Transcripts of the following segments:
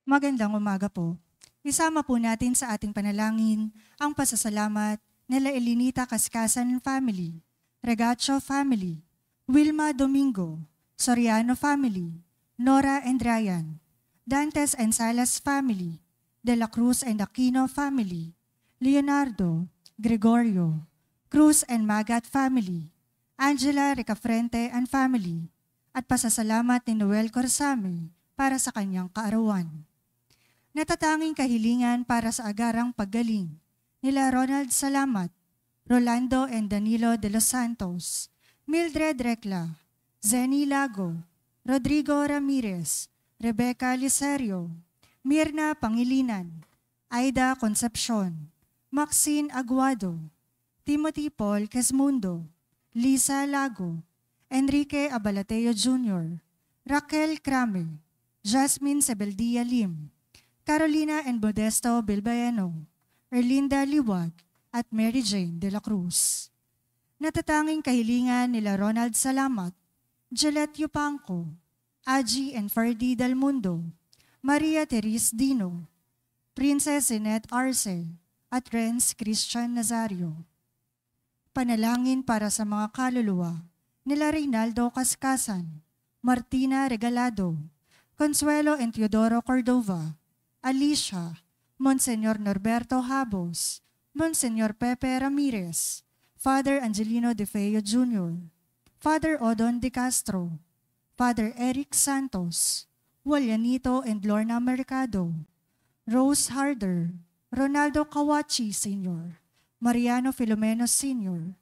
Magandang umaga po. Isama po natin sa ating panalangin ang pasasalamat nila Elinita Kaskasan Family, Regacho Family, Wilma Domingo, Soriano Family, Nora and Ryan, Dantes and Salas Family, De La Cruz and Aquino Family, Leonardo, Gregorio, Cruz and Magat Family, Angela Ricafrente and Family, at pasasalamat ni Noel Corsame para sa kanyang kaarawan. Natatanging kahilingan para sa agarang paggaling nila Ronald Salamat, Rolando and Danilo de los Santos, Mildred Recla, Zenny Lago, Rodrigo Ramirez, Rebecca Licerio, Mirna Pangilinan, Aida Concepcion, Maxine Aguado, Timothy Paul Quesmundo, Lisa Lago, Enrique Abalateo Jr., Raquel Crame, Jasmine Sebeldia Lim, Carolina and Modesto Bilbaeno, Erlinda Liwag, at Mary Jane de la Cruz. Natatanging kahilingan nila Ronald Salamat, Gillette Yupanco, Aji and Ferdy Del Mundo, Maria Therese Dino, Princess Zinette Arce, at Renz Christian Nazario. Panalangin para sa mga kaluluwa nila Reynaldo Kaskasan, Martina Regalado, Consuelo and Teodoro Cordova, Alicia, Monsenyor Norberto Habos, Monsenyor Pepe Ramirez, Father Angelino De Feo Jr., Father Odon De Castro, Father Eric Santos, Julianito and Lorna Mercado, Rose Harder, Ronaldo Kawachi Sr., Mariano Filomeno Sr.,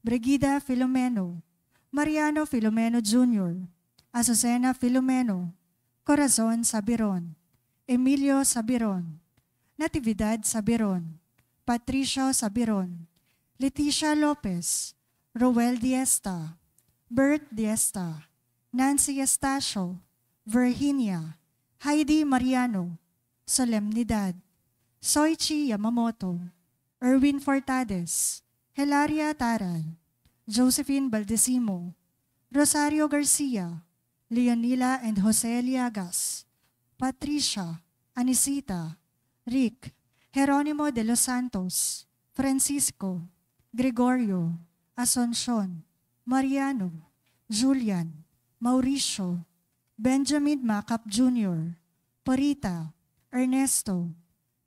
Brigida Filomeno, Mariano Filomeno Jr., Azucena Filomeno, Corazon Sabiron, Emilio Sabiron, Natividad Sabiron, Patricio Sabiron, Leticia Lopez, Roel Diesta, Bert Diesta, Nancy Estacio, Virginia, Heidi Mariano, Solemnidad, Soichi Yamamoto, Erwin Fortades, Hilaria Taral, Josephine Baldesimo, Rosario Garcia, Leonila and Jose Liagas, Patricia, Anisita, Rick, Jeronimo de los Santos, Francisco, Gregorio, Asuncion, Mariano, Julian, Mauricio, Benjamin Macap Jr., Porita, Ernesto,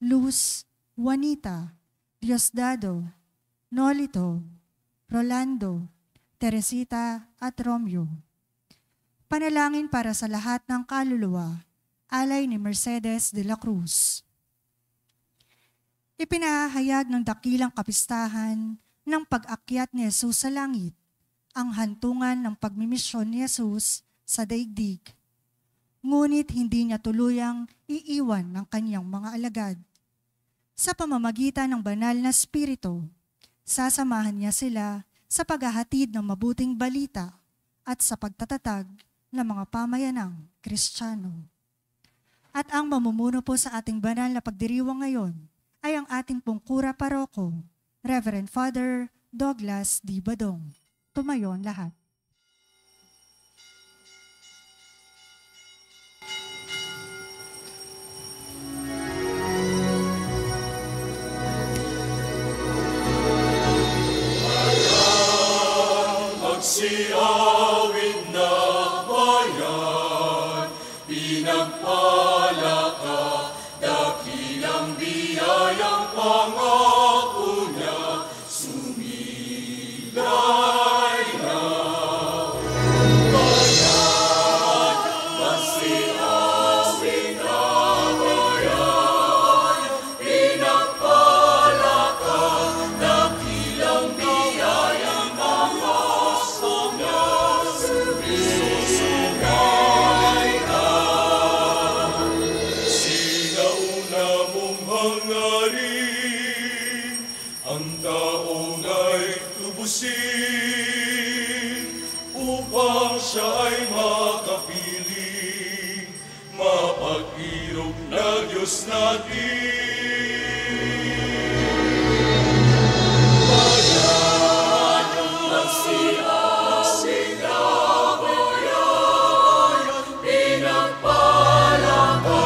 Luz, Juanita, Diosdado, Nolito, Rolando, Teresita at Romeo. Panalangin para sa lahat ng kaluluwa, alay ni Mercedes de la Cruz. Ipinahayag ng dakilang kapistahan ng pag-akyat ni Jesus sa langit, ang hantungan ng pagmimisyon ni Jesus sa daigdig. Ngunit hindi niya tuluyang iiwan ng kanyang mga alagad. Sa pamamagitan ng banal na spirito, sasamahan niya sila sa paghahatid ng mabuting balita at sa pagtatatag ng mga pamayanang Kristiyano. At ang mamumuno po sa ating banal na pagdiriwang ngayon ay ang ating pong kura paroko, Reverend Father Douglas D. Badong. Tumayo ang lahat. Magsiawit na bayan, pinagpala ka, dakilang biyayang pangako niya, sumilay na. Bayan, magsiawit na bayan, pinagpala ka, dakilang biyayang pangako niya, susungay na. Sinauna mong hangarin, ang taong ay tubusin, upang siya ay makapiling, mapag-irog na Diyos natin. Bayan, magsiawit na bayan, pinagpala ka,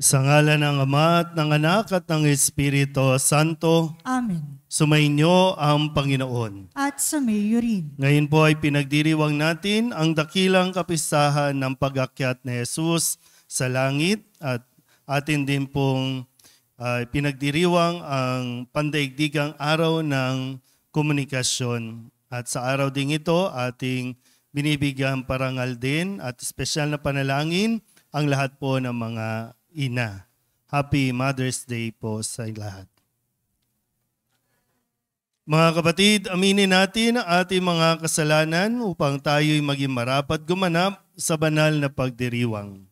Sa ngalan ng Ama at ng Anak at ng Espiritu Santo, Amen. sumainyo ang Panginoon. At sumayo rin. Ngayon po ay pinagdiriwang natin ang dakilang kapistahan ng pag-akyat ni Jesus sa langit at atin din pong pinagdiriwang ang pandaigdigang araw ng komunikasyon. At sa araw ding ito, ating binibigyan parangal din at espesyal na panalangin ang lahat po ng mga ina. Happy Mother's Day po sa lahat. Mga kapatid, aminin natin ang ating mga kasalanan upang tayo'y maging marapat gumanap sa banal na pagdiriwang.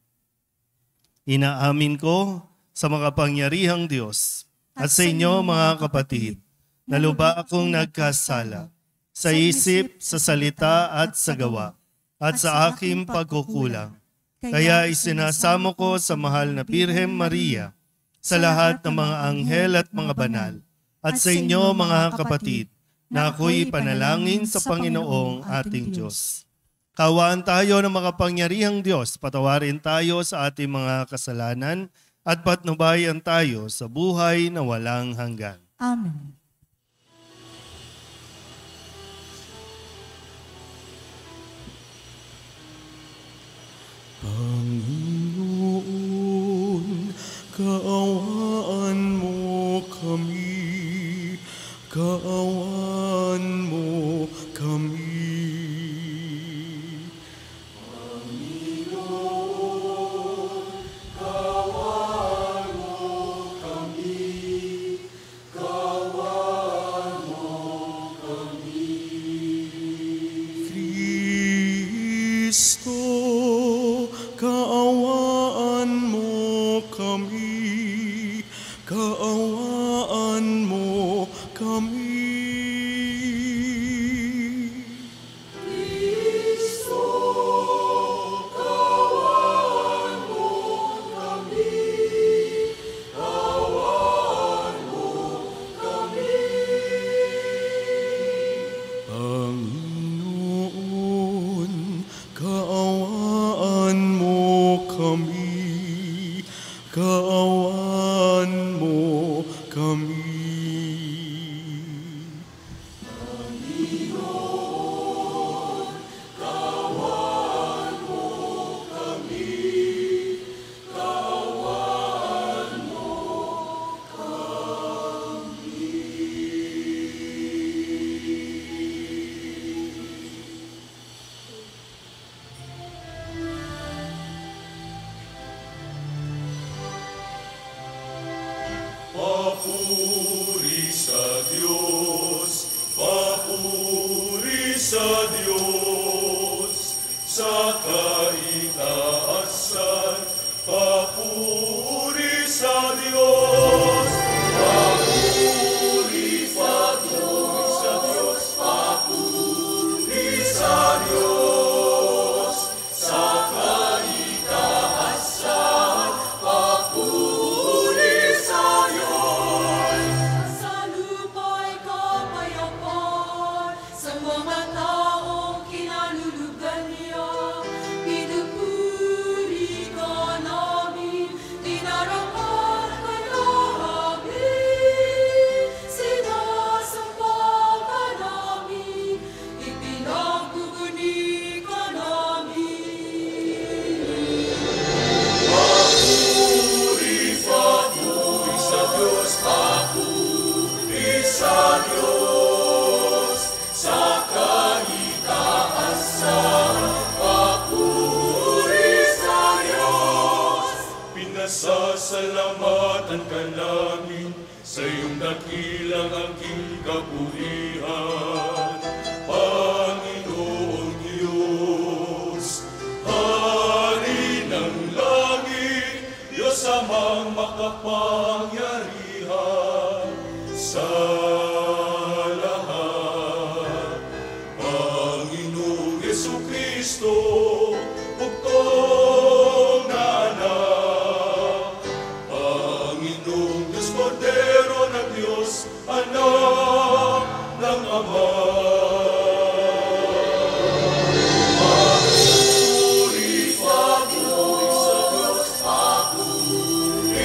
Inaamin ko sa makapangyarihang Diyos at sa inyo mga kapatid, na lubha akong nagkasala sa isip, sa salita at sa gawa, at sa aking pagkukulang. Kaya isinasamo ko sa mahal na Birhen Maria, sa lahat ng mga anghel at mga banal, at sa inyo mga kapatid, na ako'y panalangin sa Panginoong ating Diyos. Kawaan tayo ng makapangyarihang Diyos, patawarin tayo sa ating mga kasalanan, at patnubayan tayo sa buhay na walang hanggan. Amen. Panginoon, kaawaan mo kami, kaawaan mo kami. Panginoon, kaawaan mo kami, kaawaan mo kami. Kristo, kaawaan mo kami, kaawaan mo kami. Kristo, kaawaan mo kami, kaawaan mo kami. Panginoon, kaawaan mo kami, kaawaan mo kami. Panginoon, kaawaan mo kami, kaawaan mo Papuri sa Diyos, papuri sa Diyos, sa kaitaasan, papuri sa Diyos, papuri, papuri sa Diyos, papuri sa Diyos, sa kaitaasan, papuri sa Diyos. Sa lupa'y kapayapaan, sa mga taong kinalulugan niya, pinupuri ka namin, dinarapat ka namin, sinasamba ka namin, ipinagbubuni ka namin. Papuri, papuri sa Diyos, papuri sa Diyos, sa kaitaasan, papuri sa Diyos. Pinasasalamatan ka namin sa iyong dakilang aking kapurihan, Panginoong Diyos, Hari ng langit, Diyos amang makapangyarihan sa lahat. Panginoong Jesucristo, bugtong na anak, Panginoong Diyos, Kordero ng Diyos, anak ng Ama. Papuri, papuri sa Diyos, papuri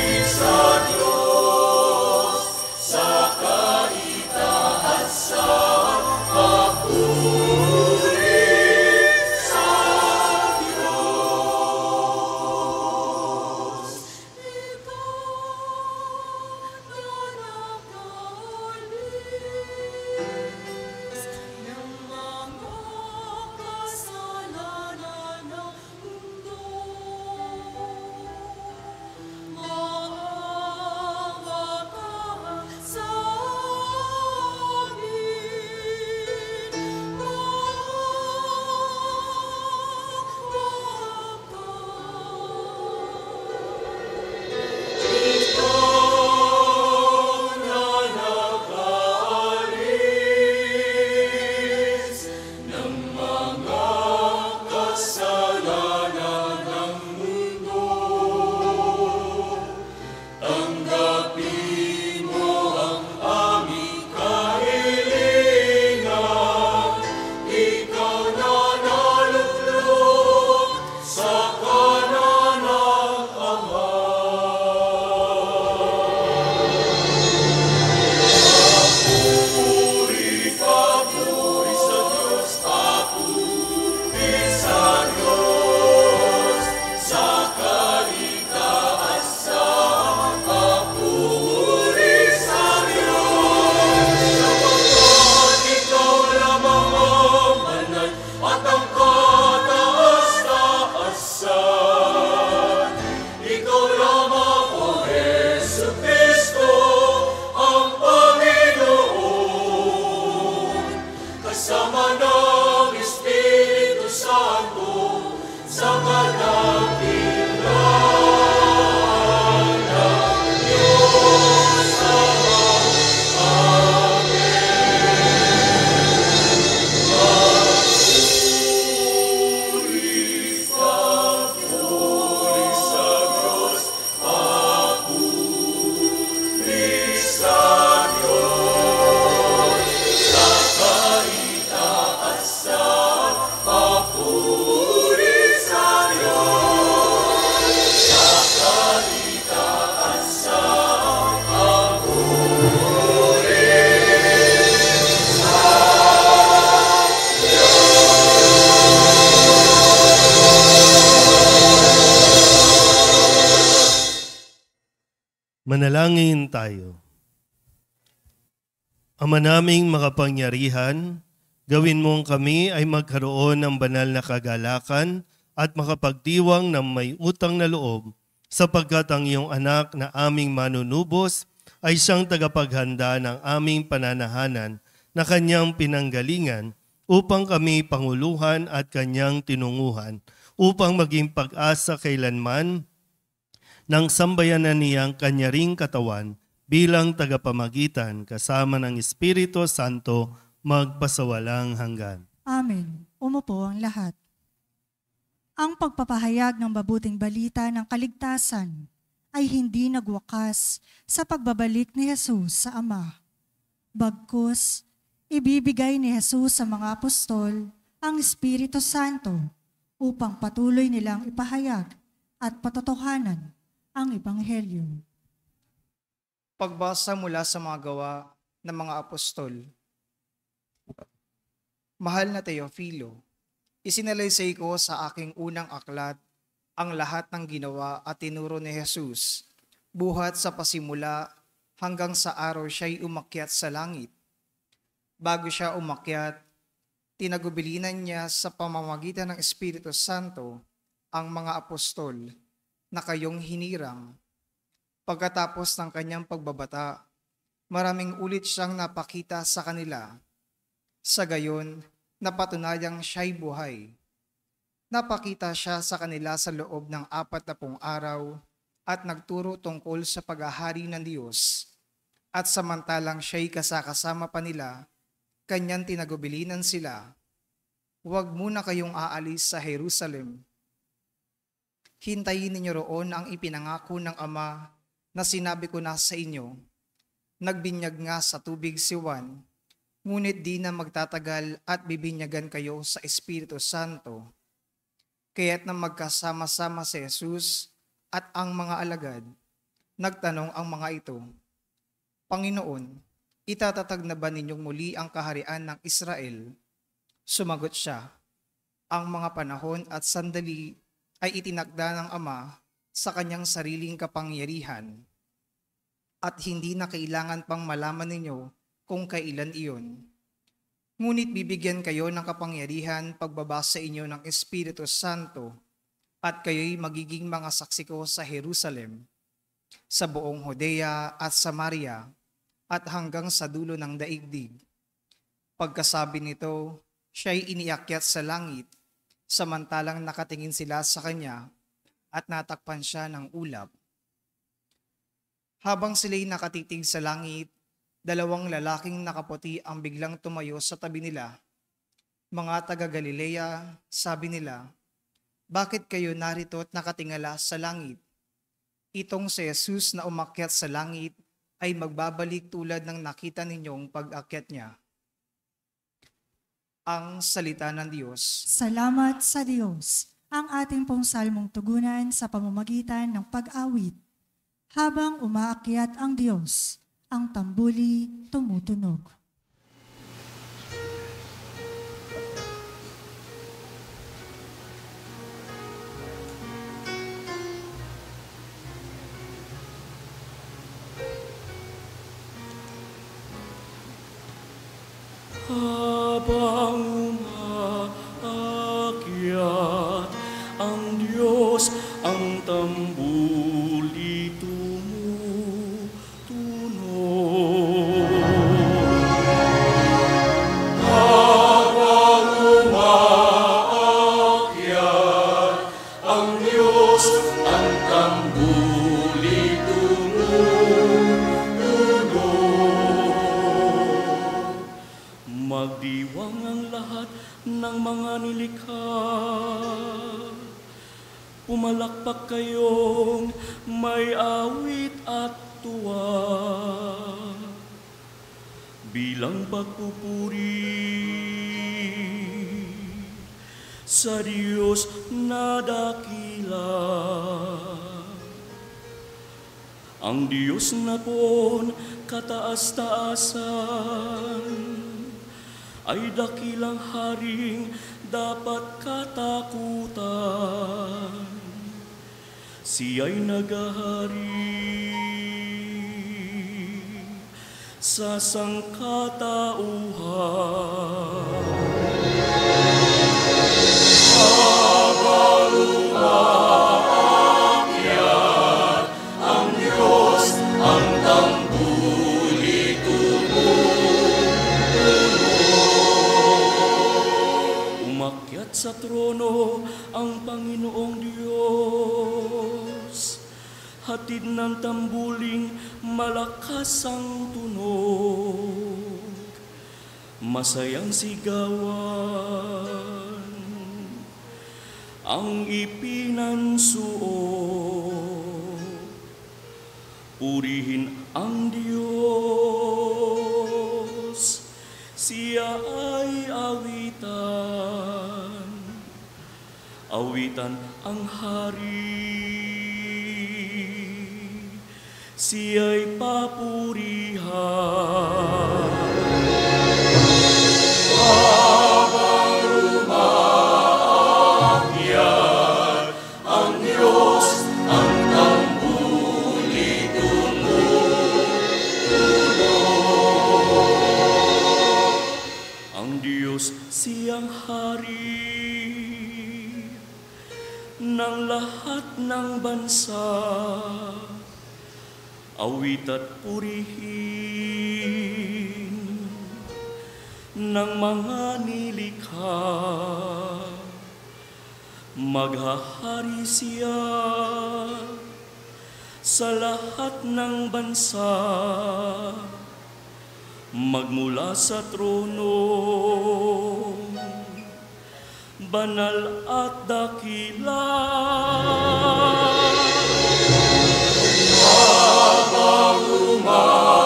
Manalangin tayo. Ama naming makapangyarihan, gawin mong kami ay magkaroon ng banal na kagalakan at makapagdiwang ng may utang na loob, sapagkat ang iyong anak na aming manunubos ay siyang tagapaghanda ng aming pananahanan na kanyang pinanggalingan upang kami panguluhan at kanyang tinunguhan, upang maging pag-asa kailanman ng sambayanan niyang kanya ring katawan bilang tagapamagitan kasama ng Espiritu Santo magpasawalang hanggan. Amen. Umupo ang lahat. Ang pagpapahayag ng mabuting balita ng kaligtasan ay hindi nagwakas sa pagbabalik ni Jesus sa Ama. Bagkus, ibibigay ni Jesus sa mga apostol ang Espiritu Santo upang patuloy nilang ipahayag at patotohanan ang Ebanghelyo. Pagbasa mula sa mga gawa ng mga apostol. Mahal na Teofilo, isinalaysay ko sa aking unang aklat ang lahat ng ginawa at tinuro ni Jesus, buhat sa pasimula hanggang sa araw siya'y umakyat sa langit. Bago siya umakyat, tinagubilinan niya sa pamamagitan ng Espiritu Santo ang mga apostol na kayong hinirang. Pagkatapos ng kanyang pagbabata, maraming ulit siyang napakita sa kanila. Sa gayon, napatunayang siya'y buhay. Napakita siya sa kanila sa loob ng 40 araw at nagturo tungkol sa paghahari ng Diyos. At samantalang siya'y kasakasama pa nila, kanyang tinagubilinan sila. Huwag muna kayong aalis sa Jerusalem. Hintayin ninyo roon ang ipinangako ng Ama na sinabi ko na sa inyo. Nagbinyag nga sa tubig si Juan, ngunit di na magtatagal at bibinyagan kayo sa Espiritu Santo. Kaya't nang magkasama-sama si Jesus at ang mga alagad, nagtanong ang mga ito, Panginoon, itatatag na ba ninyong muli ang kaharian ng Israel? Sumagot siya, ang mga panahon at sandali ay itinakda ng Ama sa kanyang sariling kapangyarihan, at hindi na kailangan pang malaman ninyo kung kailan iyon. Ngunit bibigyan kayo ng kapangyarihan pagbabasa inyo ng Espiritu Santo, at kayo'y magiging mga saksi ko sa Jerusalem, sa buong Judea at Samaria, at hanggang sa dulo ng daigdig. Pagkasabi nito, siya'y iniakyat sa langit, samantalang nakatingin sila sa kanya, at natakpan siya ng ulap. Habang sila'y nakatitig sa langit, 2 lalaking nakaputi ang biglang tumayo sa tabi nila. Mga taga-Galilea, sabi nila, bakit kayo narito at nakatingala sa langit? Itong si Jesus na umakyat sa langit ay magbabalik tulad ng nakita ninyong pag-akyat niya. Ang salita ng Diyos. Salamat sa Diyos. Ang ating pong salmong tugunan sa pamamagitan ng pag-awit. Habang umaakyat ang Diyos, ang tambuli tumutunog. Habang umaakyat ang Diyos, ang tambuli tumutunog. Habang umaakyat ang Diyos, ang tambuli tumutunog. Magdiwang ang lahat ng mga nilikha. Pumalakpak kayong may awit at tuwa. Bilang pagpupuri sa Diyos na dakila. Ang Diyos na pon kataas-taasan ay dakilang haring dapat katakutan. Siya'y naghahari sa sangkatauhan. Umakyat sa trono ang Panginoong Diyos, hatid ng tambuling malakas ang tunog, masayang sigawan ang ipinansuot. Purihin ang Diyos, siya ay awitan, awitan ang hari, siya'y papurihan. Siyang hari ng lahat ng bansa, awit at purihin ng mga nilikha. Maghahari siya sa lahat ng bansa, magmula sa trono, banal at dakila. Habang umaakyat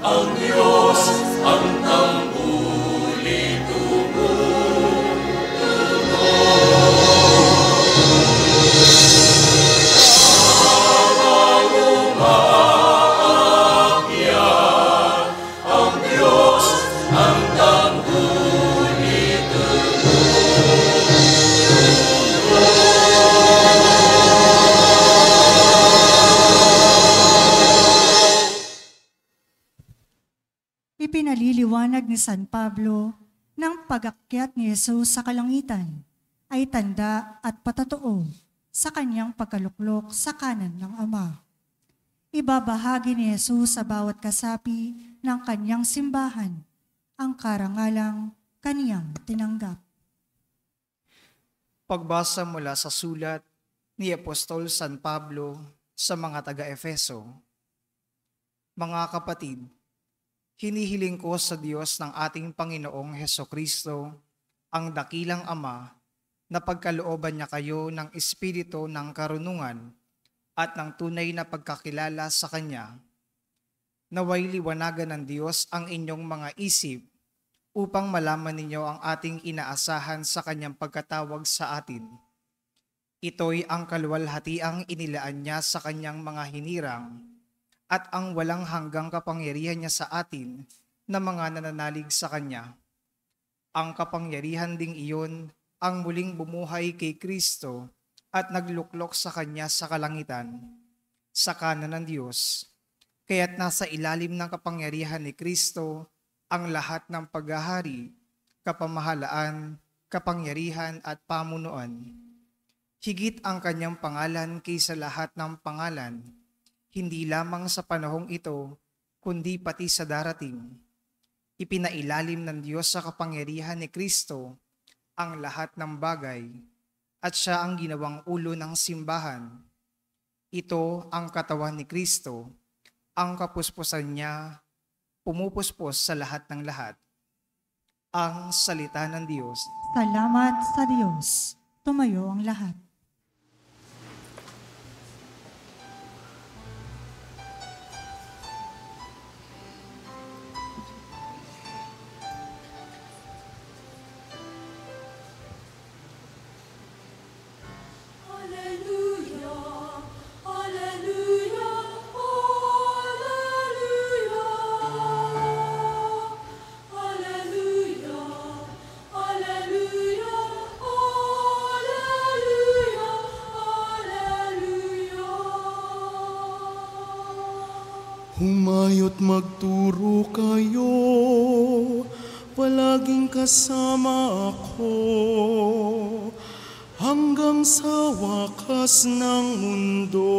ang Diyos, ang tambuli tumutunog. Habang umaakyat ang Diyos, ang tambuli Ipinaliliwanag ni San Pablo ng pag-akyat ni Jesus sa kalangitan ay tanda at patatoo sa kanyang pagkaluklok sa kanan ng Ama. Ibabahagi ni Jesus sa bawat kasapi ng kanyang simbahan ang karangalang kaniyang tinanggap. Pagbasa mula sa sulat ni Apostol San Pablo sa mga taga-Efeso. Mga kapatid, hinihiling ko sa Diyos ng ating Panginoong Hesukristo, ang dakilang Ama, na pagkalooban niya kayo ng espiritu ng karunungan at ng tunay na pagkakilala sa Kanya. Naway liwanagan ng Diyos ang inyong mga isip upang malaman ninyo ang ating inaasahan sa Kanyang pagkatawag sa atin. Ito'y ang kaluwalhatiang inilaan niya sa Kanyang mga hinirang at ang walang hanggang kapangyarihan niya sa atin na mga nananalig sa Kanya. Ang kapangyarihan ding iyon ang muling bumuhay kay Kristo at nagluklok sa Kanya sa kalangitan, sa kanan ng Diyos. Kaya't nasa ilalim ng kapangyarihan ni Kristo ang lahat ng paghahari, kapamahalaan, kapangyarihan at pamunuan. Higit ang Kanyang pangalan kaysa lahat ng pangalan, hindi lamang sa panahong ito, kundi pati sa darating. Ipinailalim ng Diyos sa kapangyarihan ni Kristo ang lahat ng bagay, at siya ang ginawang ulo ng simbahan. Ito ang katawan ni Kristo, ang kapuspusan niya, pumupuspos sa lahat ng lahat. Ang salita ng Diyos. Salamat sa Diyos. Tumayo ang lahat. Hallelujah, hallelujah, hallelujah. Hallelujah, hallelujah, hallelujah. Humayo't magturo kayo, palaging kasama ako, hanggang sa wakas ng mundo.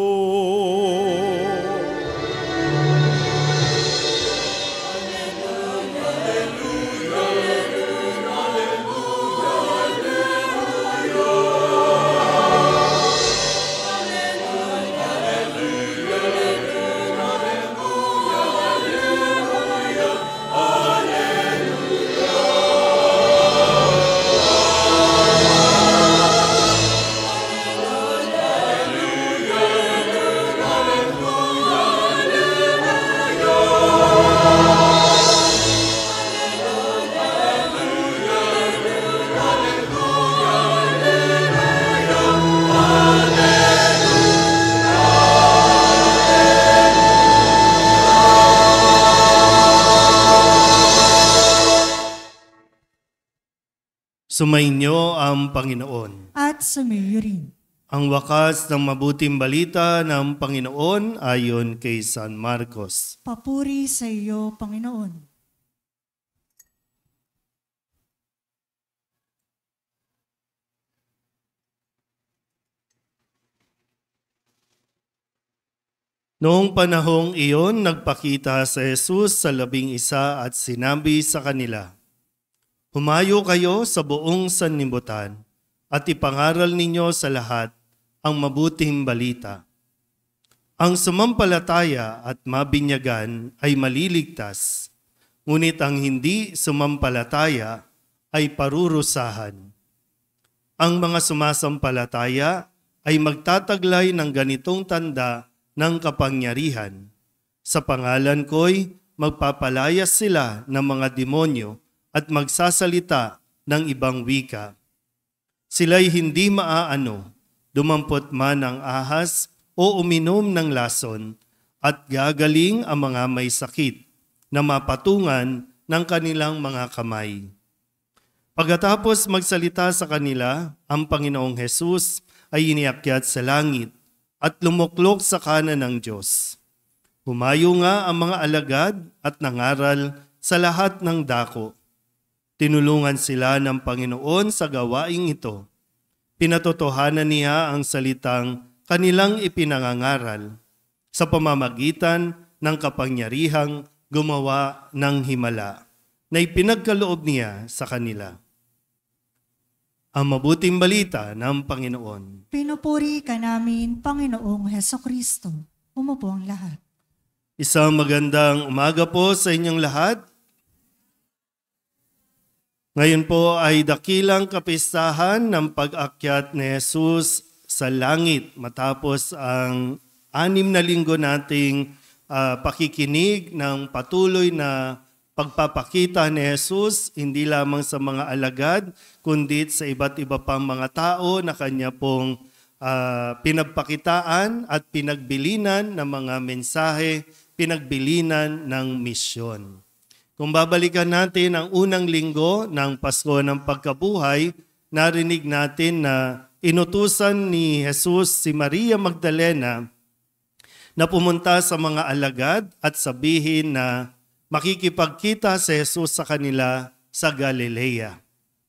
Sumainyo ang Panginoon. At sumayo rin. Ang wakas ng mabuting balita ng Panginoon ayon kay San Marcos. Papuri sa iyo, Panginoon. Noong panahong iyon, nagpakita sa Jesus sa 11 at sinabi sa kanila, "Humayo kayo sa buong sanlibutan at ipangaral ninyo sa lahat ang mabuting balita. Ang sumampalataya at mabinyagan ay maliligtas, ngunit ang hindi sumampalataya ay parurusahan. Ang mga sumasampalataya ay magtataglay ng ganitong tanda ng kapangyarihan. Sa pangalan ko'y magpapalayas sila ng mga demonyo at magsasalita ng ibang wika. Sila'y hindi maaano, dumampot man ang ahas o uminom ng lason, at gagaling ang mga may sakit na mapatungan ng kanilang mga kamay." Pagkatapos magsalita sa kanila, ang Panginoong Hesus ay iniakyat sa langit at lumuklok sa kanan ng Diyos. Humayo nga ang mga alagad at nangaral sa lahat ng dako. Tinulungan sila ng Panginoon sa gawaing ito. Pinatotohanan niya ang salitang kanilang ipinangangaral sa pamamagitan ng kapangyarihang gumawa ng himala na ipinagkaloob niya sa kanila. Ang mabuting balita ng Panginoon. Pinupuri ka namin, Panginoong Hesukristo. Umupo ang lahat. Isang magandang umaga po sa inyong lahat. Ngayon po ay dakilang kapistahan ng pag-akyat ni Jesus sa langit matapos ang 6 na linggo nating pakikinig ng patuloy na pagpapakita ni Jesus hindi lamang sa mga alagad kundi sa iba't iba pang mga tao na kanya pong pinagpakitaan at pinagbilinan ng mga mensahe, pinagbilinan ng misyon. Kung babalikan natin ang unang linggo ng Pasko ng Pagkabuhay, narinig natin na inutusan ni Jesus si Maria Magdalena na pumunta sa mga alagad at sabihin na makikipagkita si Jesus sa kanila sa Galilea.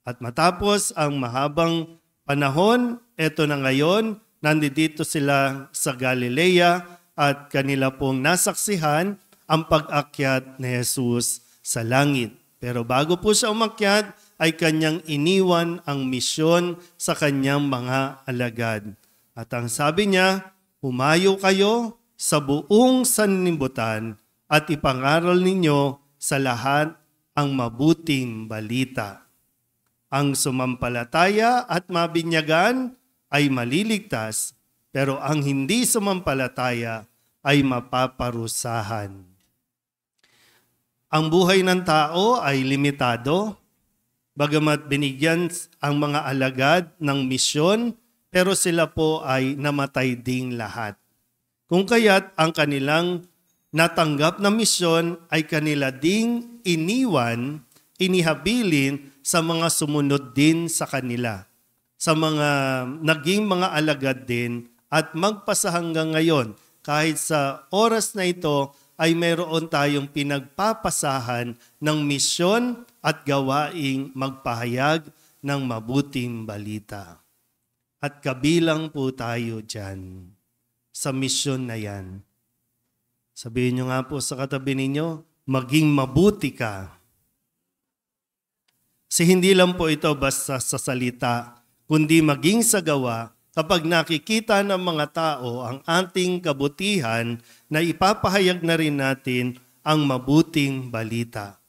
At matapos ang mahabang panahon, eto na ngayon, nandito sila sa Galilea at kanila pong nasaksihan ang pag-akyat ni Jesus sa langit. Pero bago po siya umakyat, ay kanyang iniwan ang misyon sa kanyang mga alagad. At ang sabi niya, humayo kayo sa buong sanlibutan at ipangaral ninyo sa lahat ang mabuting balita. Ang sumampalataya at mabinyagan ay maliligtas, pero ang hindi sumampalataya ay mapaparusahan. Ang buhay ng tao ay limitado, bagamat binigyan ang mga alagad ng misyon, pero sila po ay namatay ding lahat. Kung kaya't ang kanilang natanggap na misyon ay kanila ding iniwan, inihabilin sa mga sumunod din sa kanila, sa mga naging mga alagad din at magpasa hanggang ngayon. Kahit sa oras na ito ay mayroon tayong pinagpapasahan ng misyon at gawaing magpahayag ng mabuting balita. At kabilang po tayo dyan sa misyon na yan. Sabihin nyo nga po sa katabi ninyo, maging mabuti ka. Kasi hindi lang po ito basta sa salita, kundi maging sa gawa kapag nakikita ng mga tao ang ating kabutihan na ipapahayag na rin natin ang mabuting balita.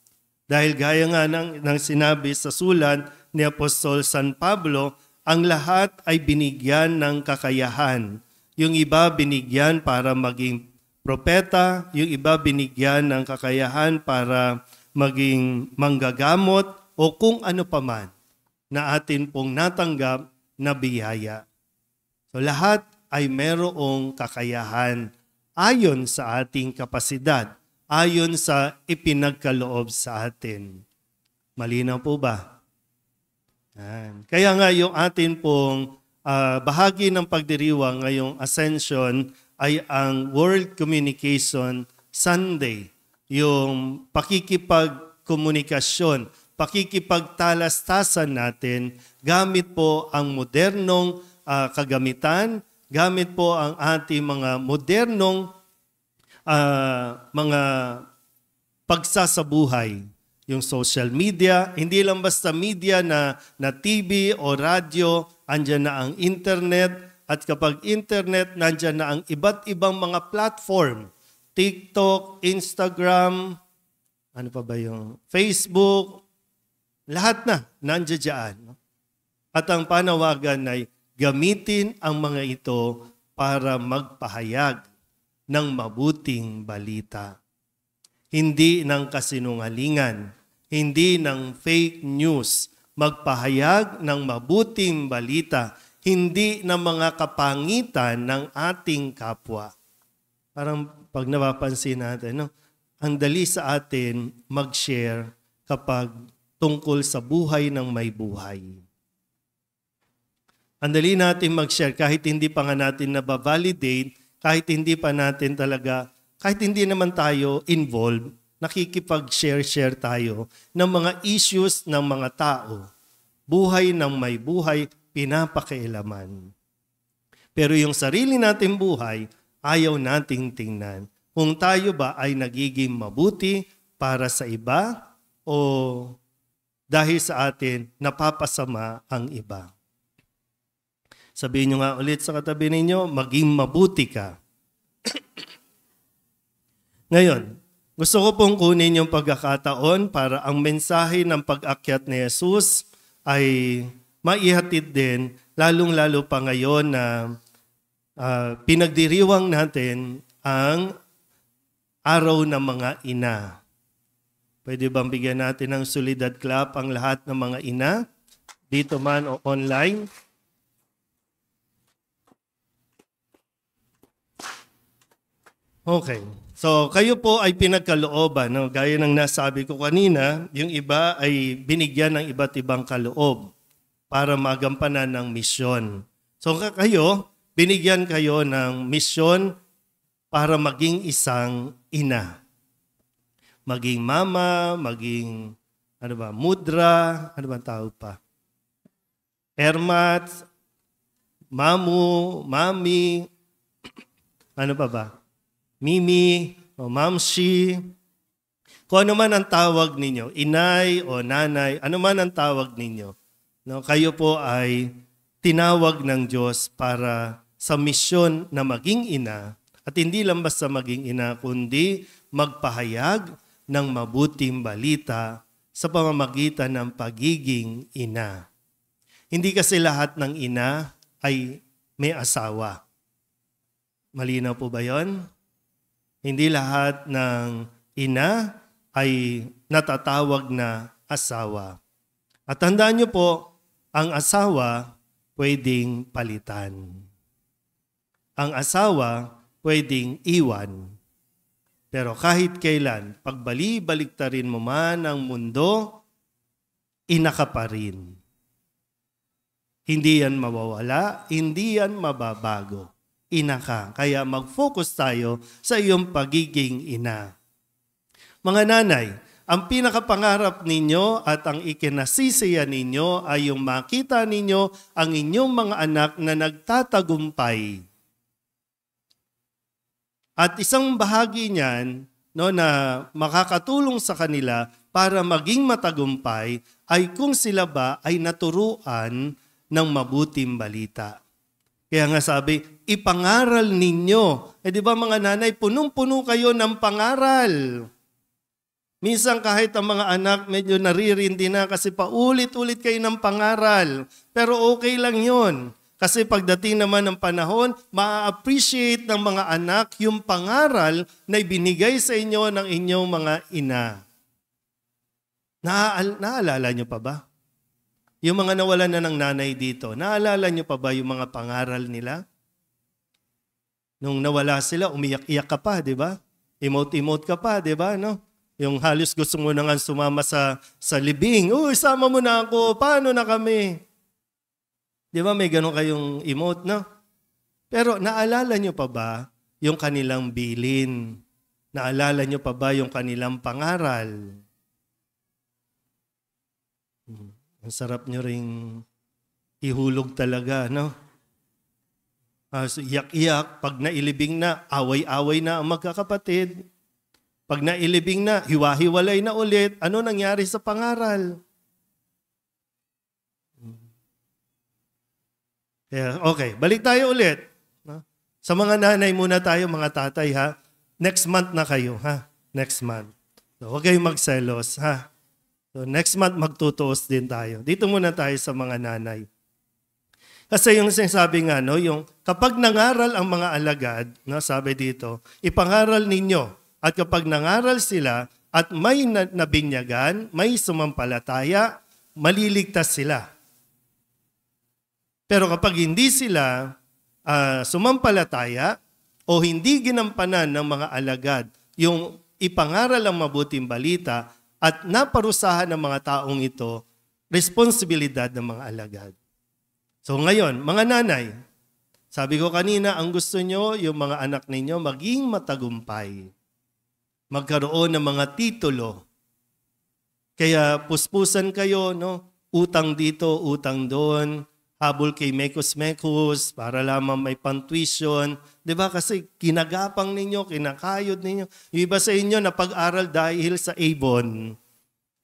Dahil gaya nga ng sinabi sa sulat ni Apostol San Pablo, ang lahat ay binigyan ng kakayahan. Yung iba binigyan para maging propeta, yung iba binigyan ng kakayahan para maging manggagamot o kung ano paman na atin pong natanggap na biyaya. So lahat ay merong kakayahan ayon sa ating kapasidad, ayon sa ipinagkaloob sa atin. Malinaw po ba? Yan. Kaya nga yung atin pong bahagi ng pagdiriwang ngayong Ascension ay ang World Communication Sunday. Yung pakikipagkomunikasyon, pakikipagtalastasan natin gamit po ang modernong kagamitan, gamit po ang ating mga modernong mga pagsasabuhay. Yung social media, hindi lang basta media na TV o radyo, andyan na ang internet, at kapag internet, nandyan na ang iba't ibang mga platform. TikTok, Instagram, ano pa ba yung Facebook, lahat na nandiyan dyan. At ang panawagan ay gamitin ang mga ito para magpahayag ng mabuting balita. Hindi ng kasinungalingan, hindi ng fake news. Magpahayag ng mabuting balita, hindi ng mga kapangitan ng ating kapwa. Parang pag napapansin natin, no? Ang dali sa atin mag-share kapag tungkol sa buhay ng may buhay. Ang dali natin mag-share kahit hindi pa nga natin nababalidate, kahit hindi pa natin talaga, kahit hindi naman tayo involved, nakikipag-share tayo ng mga issues ng mga tao. Buhay ng may buhay, pinapakailaman. Pero yung sarili nating buhay, ayaw nating tingnan. Kung tayo ba ay nagiging mabuti para sa iba o dahil sa atin napapasama ang iba. Sabihin nyo nga ulit sa katabi ninyo, maging mabuti ka. Ngayon, gusto ko pong kunin yung pagkakataon para ang mensahe ng pag-akyat ni Jesus ay maihatid din, lalong-lalo pa ngayon na pinagdiriwang natin ang araw ng mga ina. Pwede bang bigyan natin ng solidad clap ang lahat ng mga ina, dito man o online? Okay. So, kayo po ay pinagkalooban. No? Gaya ng nasabi ko kanina, yung iba ay binigyan ng iba't ibang kaloob para magampanan ng misyon. So, kayo, binigyan kayo ng misyon para maging isang ina. Maging mama, maging mudra, ano ba tawag pa? Ermat, mamu, mami, ano pa ba? Mimi, o mamshi, kung ano man ang tawag ninyo, inay o nanay, ano man ang tawag ninyo, no, kayo po ay tinawag ng Diyos para sa misyon na maging ina, at hindi lang basta maging ina, kundi magpahayag ng mabuting balita sa pamamagitan ng pagiging ina. Hindi kasi lahat ng ina ay may asawa. Malinaw po ba yon? Hindi lahat ng ina ay natatawag na asawa. At tandaan niyo po, ang asawa pwedeng palitan. Ang asawa pwedeng iwan. Pero kahit kailan, pagbali-baliktarin mo man ang mundo, ina ka pa rin. Hindi yan mawawala, hindi yan mababago. ina ka. Kaya mag-focus tayo sa iyong pagiging ina. Mga nanay, ang pinakapangarap ninyo at ang ikinasisiya ninyo ay yung makita ninyo ang inyong mga anak na nagtatagumpay. At isang bahagi niyan na makakatulong sa kanila para maging matagumpay ay kung sila ba ay naturuan ng mabuting balita. Kaya nga sabi, ipangaral ninyo. Di ba mga nanay, punong-puno kayo ng pangaral. Minsan kahit ang mga anak medyo naririndi na kasi paulit-ulit kayo ng pangaral. Pero okay lang yun. Kasi pagdating naman ng panahon, ma-appreciate ng mga anak yung pangaral na ibinigay sa inyo ng inyong mga ina. Naalala nyo pa ba? Yung mga nawalan na ng nanay dito, naalala nyo pa ba yung mga pangaral nila? Nung nawala sila, umiyak-iyak ka pa, di ba? Emote-emote ka pa, di ba? No? Yung halos gusto mo na nga sumama sa libing. Uy, sama mo na ako. Paano na kami? Di ba may ganun kayong emote, no? Pero naalala nyo pa ba yung kanilang bilin? Naalala nyo pa ba yung kanilang pangaral? Ang sarap nyo ring ihulog talaga, no? So iyak-iyak, pag nailibing na, away-away na ang magkakapatid. Pag nailibing na, hiwa-hiwalay na ulit, ano nangyari sa pangaral? Okay, balik tayo ulit. Sa mga nanay muna tayo, mga tatay, ha? Next month na kayo, ha? Next month. So, huwag kayong magselos, ha? So, next month, magtutuos din tayo. Dito muna tayo sa mga nanay. Kasi yung sinasabi nga, no, yung kapag nangaral ang mga alagad, no, sabi dito, ipangaral ninyo. At kapag nangaral sila at may nabinyagan, may sumampalataya, maliligtas sila. Pero kapag hindi sila sumampalataya o hindi ginampanan ng mga alagad yung ipangaral ang mabuting balita at naparusahan ng mga taong ito, responsibilidad ng mga alagad. So ngayon, mga nanay, sabi ko kanina, ang gusto nyo, yung mga anak ninyo, maging matagumpay. Magkaroon ng mga titulo. Kaya puspusan kayo, no? Utang dito, utang doon, habol kay mekos-mekos, para lamang may pantuition. Diba? Kasi kinagapang ninyo, kinakayod ninyo. Yung iba sa inyo na pag-aral dahil sa Avon.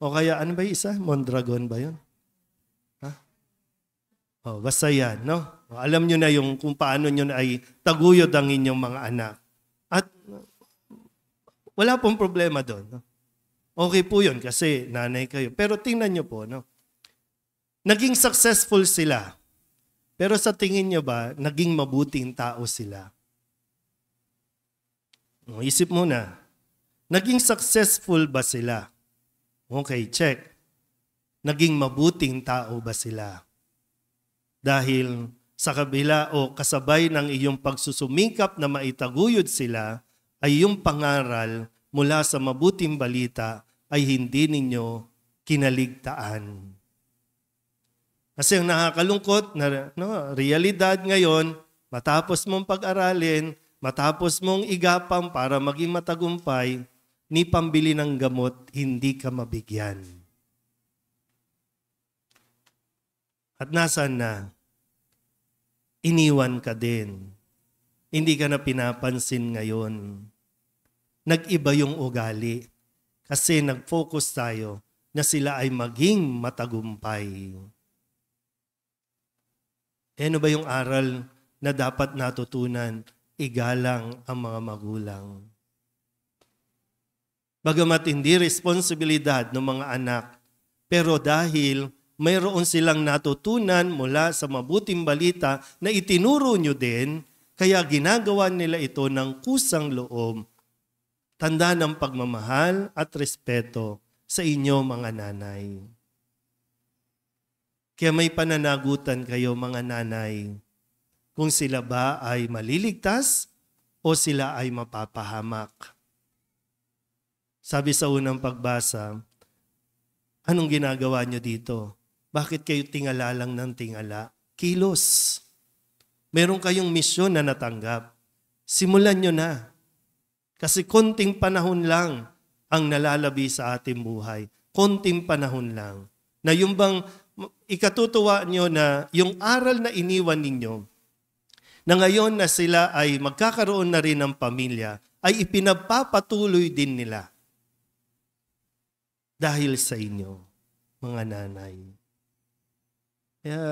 O kaya, ano ba yung isa? Mondragon ba yun? Ha? O, basta yan, no? O, alam nyo na yung kung paano nyo na ay taguyod ang inyong mga anak. At wala pong problema doon. No? Okay po yun kasi nanay kayo. Pero tingnan nyo po, no? Naging successful sila. Pero sa tingin nyo ba, naging mabuting tao sila? Isip muna, naging successful ba sila? Okay, check. Naging mabuting tao ba sila? Dahil sa kabila o kasabay ng iyong pagsusumikap na maitaguyod sila, ay yung pangaral mula sa mabuting balita ay hindi ninyo kinaligtaan. Kasi ang nakakalungkot na realidad ngayon, matapos mong pag-aralin, matapos mong igapang para maging matagumpay, ni pambili ng gamot, hindi ka mabigyan. At nasaan na? Iniwan ka din. Hindi ka na pinapansin ngayon. Nag-iba yung ugali kasi nag-focus tayo na sila ay maging matagumpay. Ano ba yung aral na dapat natutunan? Igalang ang mga magulang. Bagamat hindi responsibilidad ng mga anak, pero dahil mayroon silang natutunan mula sa mabuting balita na itinuro nyo din, kaya ginagawa nila ito ng kusang loob. Tanda ng pagmamahal at respeto sa inyo mga nanay. Kaya may pananagutan kayo mga nanay kung sila ba ay maliligtas o sila ay mapapahamak. Sabi sa unang pagbasa, anong ginagawa nyo dito? Bakit kayo tingala lang ng tingala? Kilos. meron kayong misyon na natanggap. Simulan nyo na. Kasi konting panahon lang ang nalalabi sa ating buhay. Konting panahon lang. Na yung bang ikatutuwa nyo na yung aral na iniwan ninyo, na ngayon na sila ay magkakaroon na rin ng pamilya, ay ipinagpapatuloy din nila. Dahil sa inyo, mga nanay. Kaya,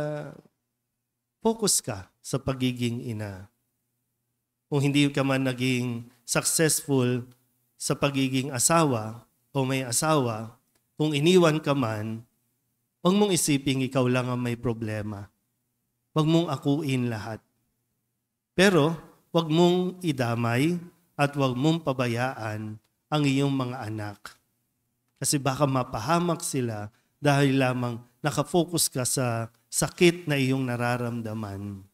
focus ka sa pagiging ina. Kung hindi ka man naging successful sa pagiging asawa o may asawa, kung iniwan ka man, huwag mong isiping ikaw lang ang may problema. Huwag mong akuin lahat. Pero, huwag mong idamay at huwag mong pabayaan ang iyong mga anak. Kasi baka mapahamak sila dahil lamang nakafocus ka sa sakit na iyong nararamdaman.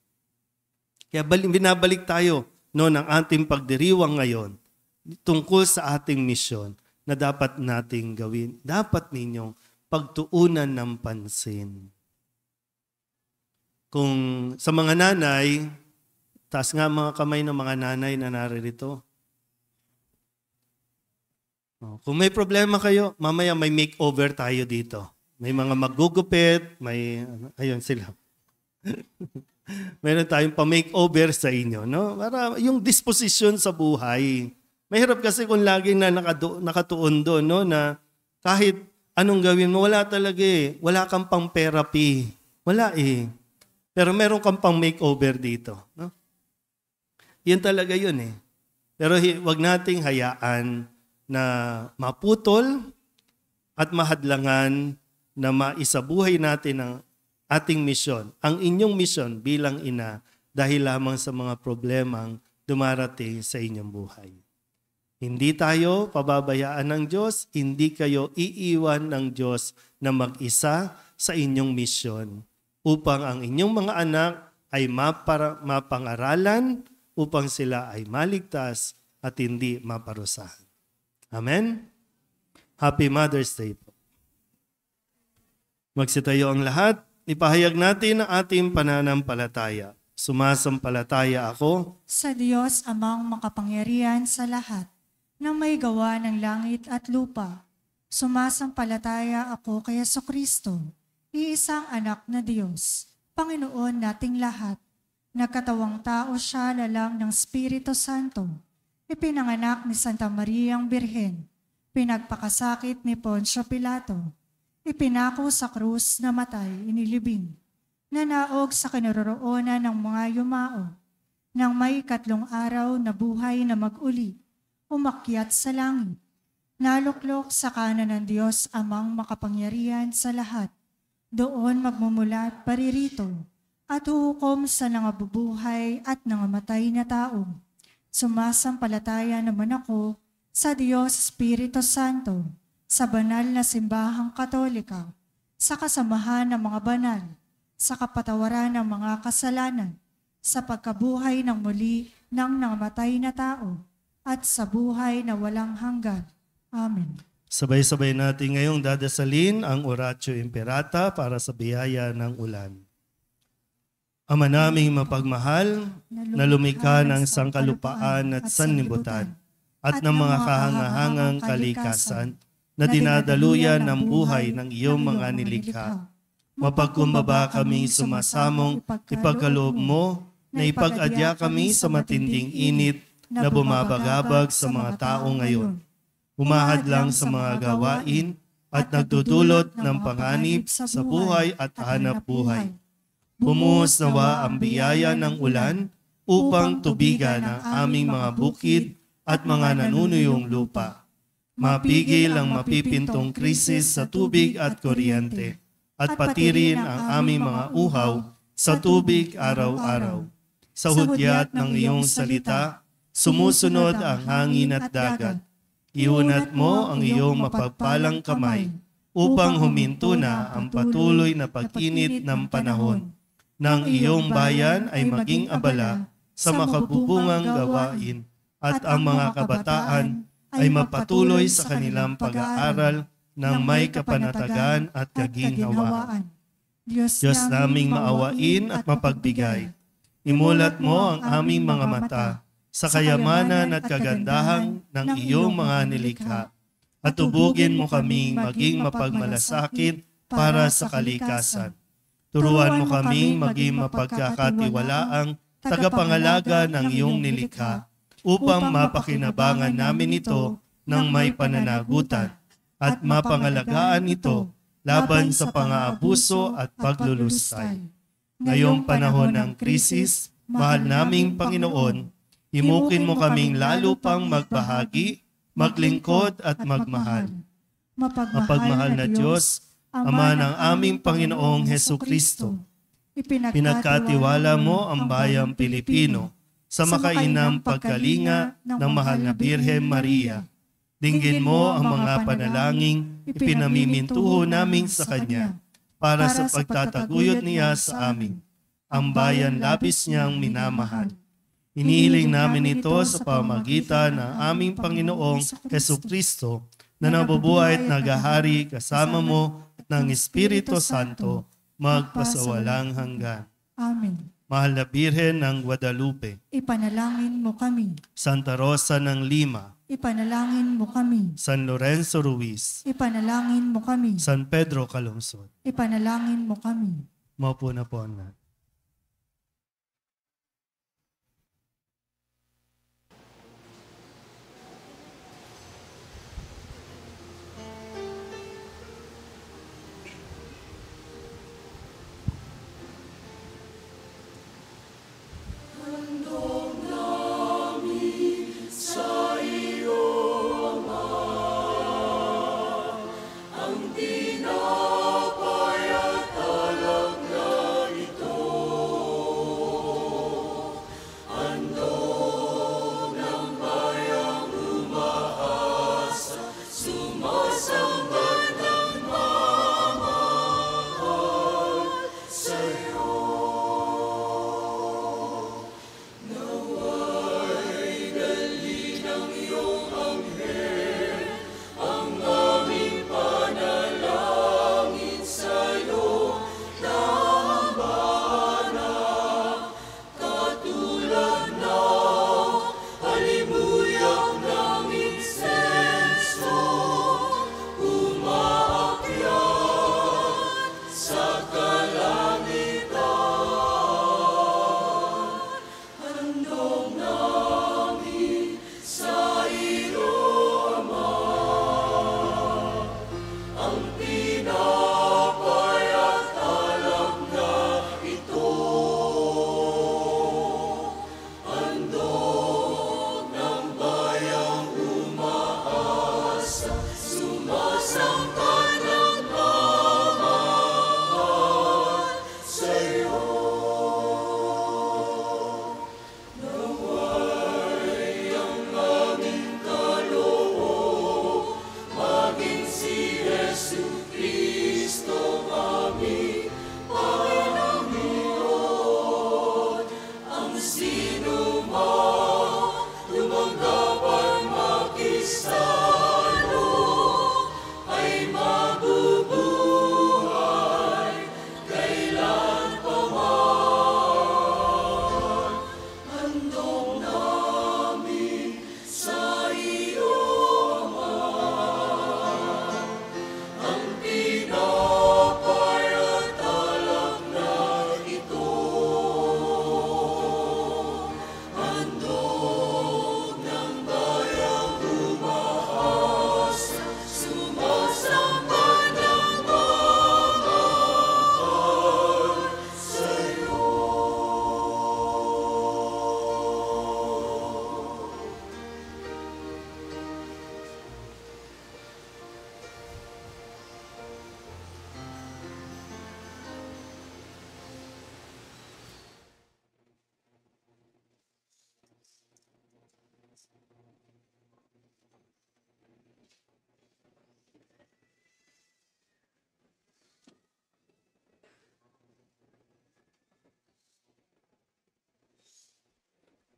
Kaya binabalik tayo ng ating pagdiriwang ngayon tungkol sa ating misyon na dapat nating gawin. Dapat ninyong pagtuunan ng pansin. Kung sa mga nanay, taas nga mga kamay ng mga nanay na naririto. Kung may problema kayo, mamaya may makeover tayo dito. May mga magugupit, ayun sila. Meron tayong pa-makeover sa inyo, no? Para yung disposition sa buhay. Mahirap kasi kung laging na nakatuon doon, no? Na kahit anong gawin mo, wala talaga eh. Wala kang pang therapy. Wala eh. Pero meron kang pang makeover dito, no? Yan talaga yun eh. Pero wag nating hayaan na maputol at mahadlangan na maisabuhay natin ang ating misyon, ang inyong misyon bilang ina dahil lamang sa mga problemang dumarating sa inyong buhay. Hindi tayo pababayaan ng Diyos, hindi kayo iiwan ng Diyos na mag-isa sa inyong misyon upang ang inyong mga anak ay mapangaralan, upang sila ay maligtas at hindi maparusahan. Amen? Happy Mother's Day po. Magsitayo ang lahat. Ipahayag natin ang ating pananampalataya. Sumasampalataya ako sa Diyos amang makapangyarihan sa lahat, na may gawa ng langit at lupa. Sumasampalataya ako kay Jesucristo, iisang anak na Diyos, Panginoon nating lahat. Nagkatawang tao siya lalang ng Espiritu Santo. Ipinanganak ni Santa Mariang Birhen. Pinagpakasakit ni Poncio Pilato. Ipinako sa krus na matay, inilibing. Nanaog sa kinaroroonan ng mga yumao. Nang may 3 araw na buhay na mag-uli, umakyat sa langit. Naluklok sa kanan ng Diyos amang makapangyarihan sa lahat. Doon magmumulat paririto at hukom sa nangabubuhay at nangamatay na tao. Sumasampalataya naman ako sa Diyos Espiritu Santo, sa banal na simbahang katolika, sa kasamahan ng mga banal, sa kapatawaran ng mga kasalanan, sa pagkabuhay ng muli ng nangamatay na tao, at sa buhay na walang hanggan. Amen. Sabay-sabay natin ngayong dadasalin ang Oratio Imperata para sa biyaya ng ulan. Ama naming mapagmahal, na lumikha ng sangkalupaan at sanlibutan, at ng mga kahangahangang kalikasan, na dinadaluyan ng buhay ng iyong mga nilikha. Mapagkumbaba kami sumasamong ipagkaloob mo, na ipag-adya kami sa matinding init na bumabagabag sa mga tao ngayon. Umahad lang sa mga gawain at nagdudulot ng panganib sa buhay at hanap buhay. Bumuhos nawa ang biyaya ng ulan upang tubigan ang aming mga bukid at mga nanunuyong lupa. Mapigil ang mapipintong krisis sa tubig at kuryente, at patirin ang aming mga uhaw sa tubig araw-araw. Sa hudyat ng iyong salita, sumusunod ang hangin at dagat. Iunat mo ang iyong mapagpalang kamay upang huminto na ang patuloy na pag-init ng panahon, nang iyong bayan ay maging abala sa makabubungang gawain at ang mga kabataan ay mapatuloy sa kanilang pag-aaral ng may kapanatagan at kaginhawaan. Diyos naming maawain at mapagbigay. Imulat mo ang aming mga mata sa kayamanan at kagandahan ng iyong mga nilikha. At tubugin mo kaming maging mapagmalasakit para sa kalikasan. Turuan mo kaming maging mapagkakatiwalaang tagapangalaga ng iyong nilikha upang mapakinabangan namin ito ng may pananagutan at mapangalagaan ito laban sa pang-aabuso at paglulustay. Ngayong panahon ng krisis, mahal naming Panginoon, imukin mo kaming lalo pang magbahagi, maglingkod at magmahal. Mapagmahal na Diyos, Ama ng aming Panginoong Hesukristo, pinagkatiwala mo ang bayang Pilipino sa makainang pagkalinga ng mahal na Birhen Maria. Dinggin mo ang mga panalangin ipinamimintuho namin sa Kanya para sa pagtataguyod niya sa amin, ang bayan labis niyang minamahal. Inihiling namin ito sa pamagitan ng aming Panginoong Hesukristo na nabubuhay at nagahari kasama mo ng Espiritu Santo magpasawalang hanggan. Amen. Mahal na Birhen ng Guadalupe, Ipanalangin mo kami. Santa Rosa ng Lima, Ipanalangin mo kami. San Lorenzo Ruiz, Ipanalangin mo kami. San Pedro Calungsod. Ipanalangin mo kami. Maupo na po ang lahat.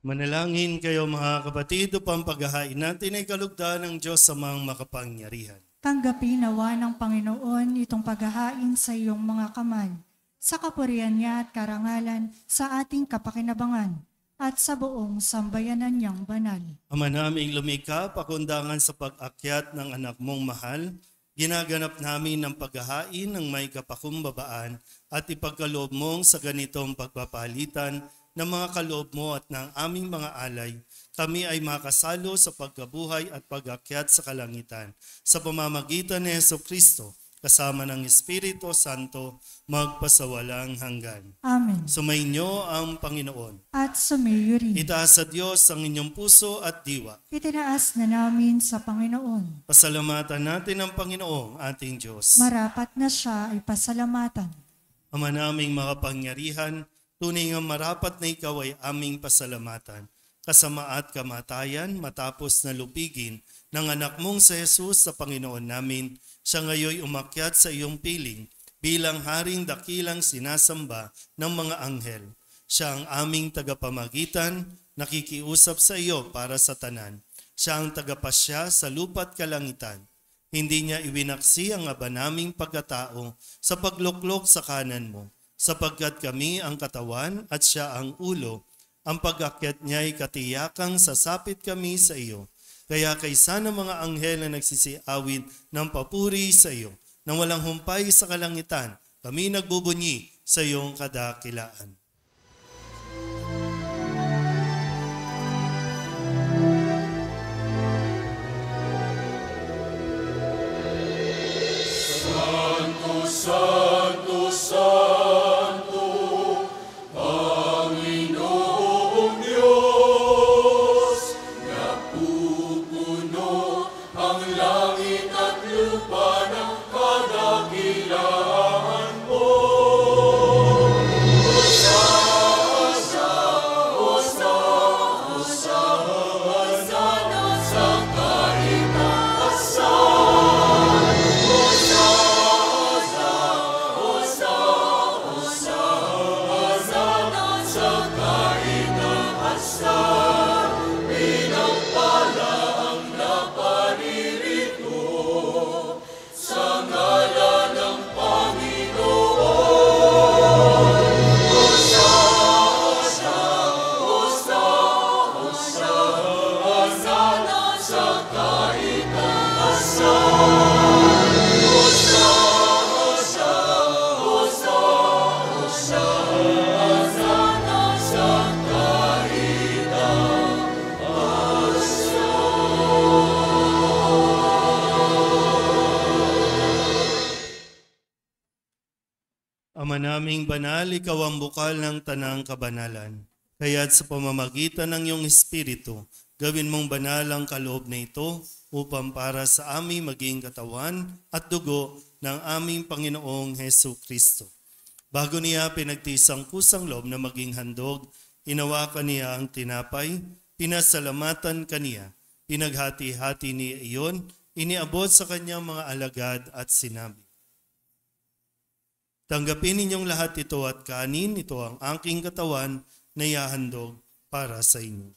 Manalangin kayo mga kapatid upang paghahain natin ay kalugdan ng Diyos sa mga makapangyarihan. Tanggapin nawa ng Panginoon itong paghahain sa iyong mga kamay, sa kapurihan niya at karangalan sa ating kapakinabangan at sa buong sambayanan niyang banal. Ama naming lumikha, pakundangan sa pag-akyat ng anak mong mahal, ginaganap namin ang paghahain ng may kapakumbabaan at ipagkaloob mong sa ganitong pagpapalitan ng mga kaloob mo at ng aming mga alay, kami ay makasalo sa pagkabuhay at pag-akyat sa kalangitan. Sa pamamagitan ni Jesucristo, kasama ng Espiritu Santo, magpasawalang hanggan. Amen. Sumainyo ang Panginoon. At sumayo rin. Itaas sa Diyos ang inyong puso at diwa. Itinaas na namin sa Panginoon. Pasalamatan natin ang Panginoong ating Diyos. Marapat na siya ay pasalamatan. Ama naming makapangyarihan, tunay nga marapat na ikaw ay aming pasalamatan. Kasama at kamatayan matapos na lupigin ng anak mong si Jesus sa Panginoon namin, siya ngayoy umakyat sa iyong piling bilang haring dakilang sinasamba ng mga anghel. Siya ang aming tagapamagitan, nakikiusap sa iyo para sa tanan. Siya ang tagapasya sa lupa't kalangitan. Hindi niya iwinaksi ang aba naming pagkatao sa pagluklok sa kanan mo, sapagkat kami ang katawan at siya ang ulo. Ang pag-akyat niya ay katiyakang sasapit kami sa iyo. Kaya kaysa ng mga anghel na nagsisiawit ng papuri sa iyo, nang walang humpay sa kalangitan, kami nagbubunyi sa iyong kadakilaan. Santo, Santo, Santo, Panginoong Diyos, napupuno ang langit at lupa ng kadakilaan mo. Hosana sa kaitaasan. Ama naming banal, ikaw ang bukal ng tanang kabanalan. Kaya't sa pamamagitan ng iyong Espiritu, gawin mong banal ang kaloob na ito upang para sa aming maging katawan at dugo ng aming Panginoong Hesu Kristo. Bago niya pinagtisang kusang loob na maging handog, inawakan niya ang tinapay, pinasalamatan kaniya, pinaghati-hati niya iyon, iniabot sa kanyang mga alagad at sinabi, tanggapin ninyong lahat ito at kanin, ito ang aking katawan na ihahandog para sa inyo.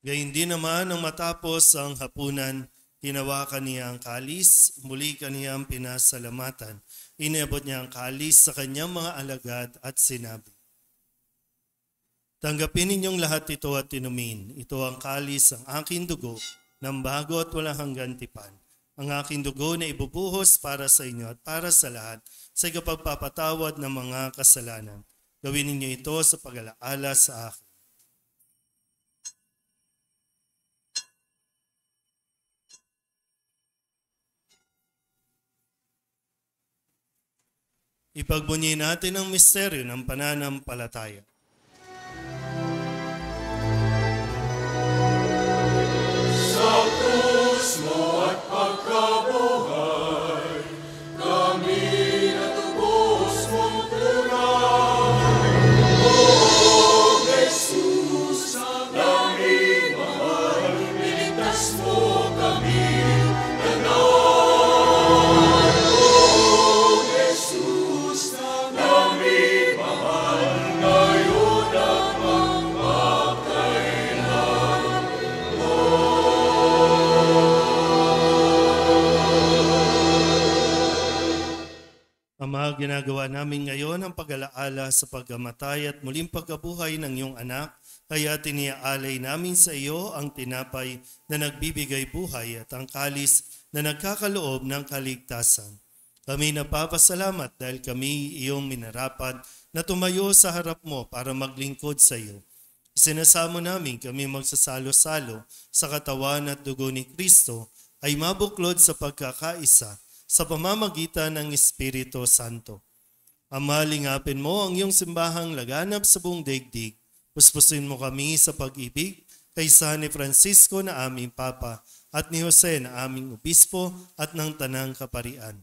Gayun din naman nang matapos ang hapunan, hinawakan niya ang kalis, muli kaniyang pinasalamatan. Iniabot niya ang kalis sa kanyang mga alagad at sinabi, tanggapin ninyong lahat ito at inumin. Ito ang kalis ng aking dugo ng bago at walang hanggan tipan. Ang aking dugo na ibubuhos para sa inyo at para sa lahat sa ikapagpapatawad ng mga kasalanan. Gawin ninyo ito sa pag-alaala sa akin. Ipagbunyi natin ang misteryo ng pananampalataya. Sa krus mo at pagkabuhay, kami natubos mong tunay. O Jesus, aming mahal, niligtas mo kami tanan. O Jesus, aming mahal, ngayon Ama, ginagawa namin ngayon ang pag-alaala sa pagkamatay at muling pagkabuhay ng iyong anak, kaya tiniaalay namin sa iyo ang tinapay na nagbibigay buhay at ang kalis na nagkakaloob ng kaligtasan. Kami napapasalamat dahil kami iyong minarapat na tumayo sa harap mo para maglingkod sa iyo. Isinasamo namin kami magsasalo-salo sa katawan at dugo ni Kristo ay mabuklod sa pagkakaisa sa pamamagitan ng Espiritu Santo. Ama, lingapin mo ang iyong simbahang laganap sa buong daigdig. Puspusin mo kami sa pag-ibig kaysa ni Francisco na aming Papa at ni Jose na aming Obispo at ng Tanang Kaparian.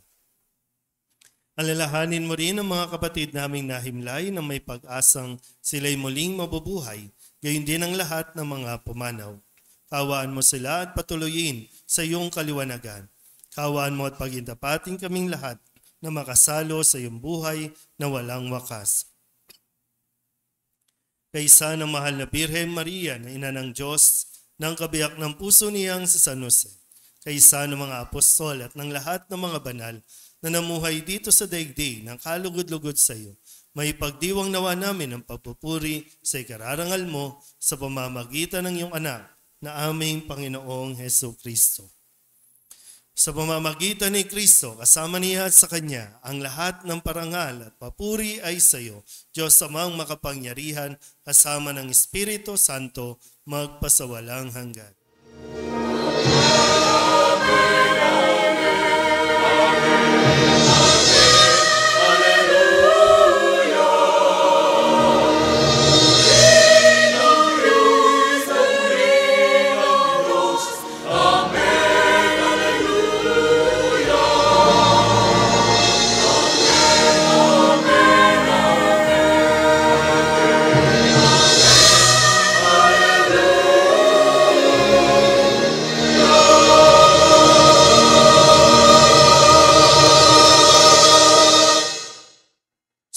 Alalahanin mo rin ang mga kapatid naming nahimlay na may pag-asang sila'y muling mabubuhay, gayon din ang lahat ng mga pumanaw. Kawaan mo sila at patuloyin sa iyong kaliwanagan. Kawaan mo at pagintapatin kaming lahat na makasalo sa iyong buhay na walang wakas. Kaysa ng mahal na Birhen Maria na ina ng Diyos, ng kabiyak ng puso niyang si San Jose, kaysa ng mga apostol at ng lahat ng mga banal na namuhay dito sa daigdig ng kalugod-lugod sa iyo, may pagdiwang nawa namin ang pagpupuri sa ikararangal mo sa pamamagitan ng iyong anak na aming Panginoong Hesus Kristo. Sa pamamagitan ni Kristo, kasama niya at sa Kanya, ang lahat ng parangal at papuri ay sa iyo, Diyos Amang makapangyarihan, kasama ng Espiritu Santo, magpasawalang hanggan.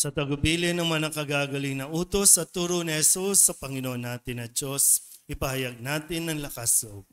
Sa tagubilin ng mga nakagagaling na utos at turo ni Jesus sa Panginoon natin at Diyos, ipahayag natin ng lakas loob.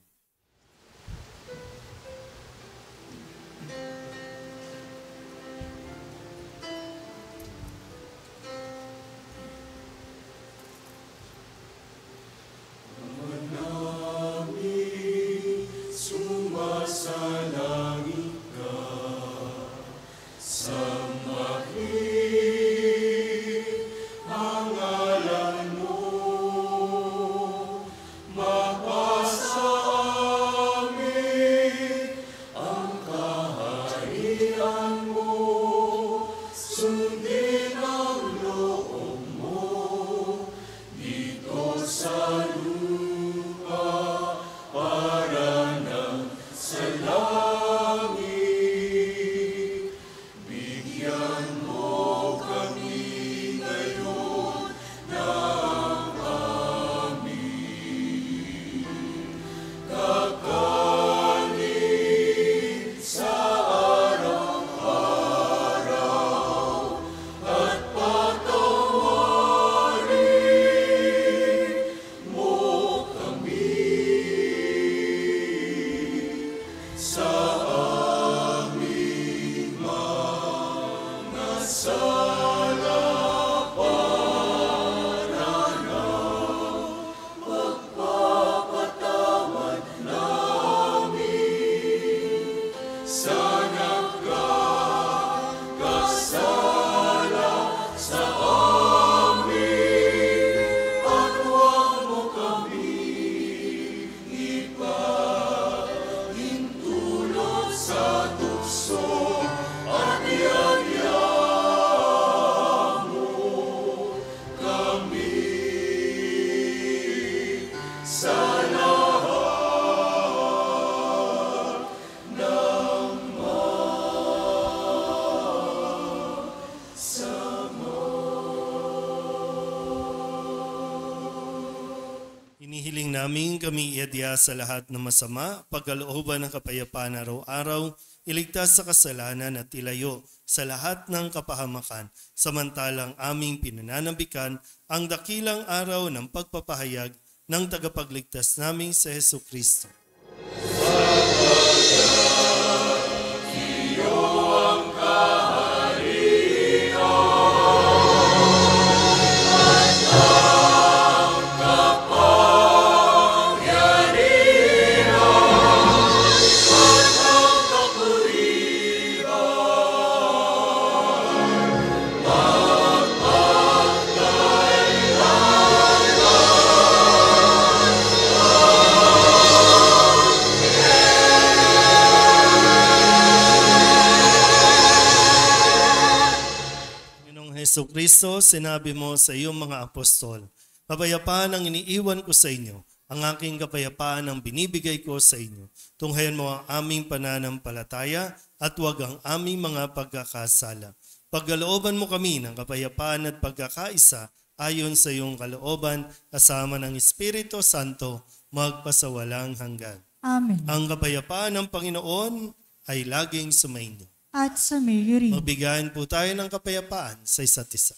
Hinihiling namin kami iadya sa lahat ng masama, pagkalooban ng kapayapaan araw-araw, iligtas sa kasalanan at ilayo sa lahat ng kapahamakan, samantalang aming pinananabikan ang dakilang araw ng pagpapahayag ng tagapagligtas naming sa Hesus Kristo. Iyo ang kaharian. Jesucristo, sinabi mo sa iyong mga apostol, kapayapaan ang iniiwan ko sa inyo, ang aking kapayapaan ang binibigay ko sa inyo. Tunghayan mo ang aming pananampalataya at huwag ang aming mga pagkakasala. Pagkalooban mo kami ng kapayapaan at pagkakaisa ayon sa iyong kalooban, kasama ng Espiritu Santo, magpasawalang hanggan. Amen. Ang kapayapaan ng Panginoon ay laging sumainyo. At sa mayo rin. Magbigayan po tayo ng kapayapaan sa isa't isa.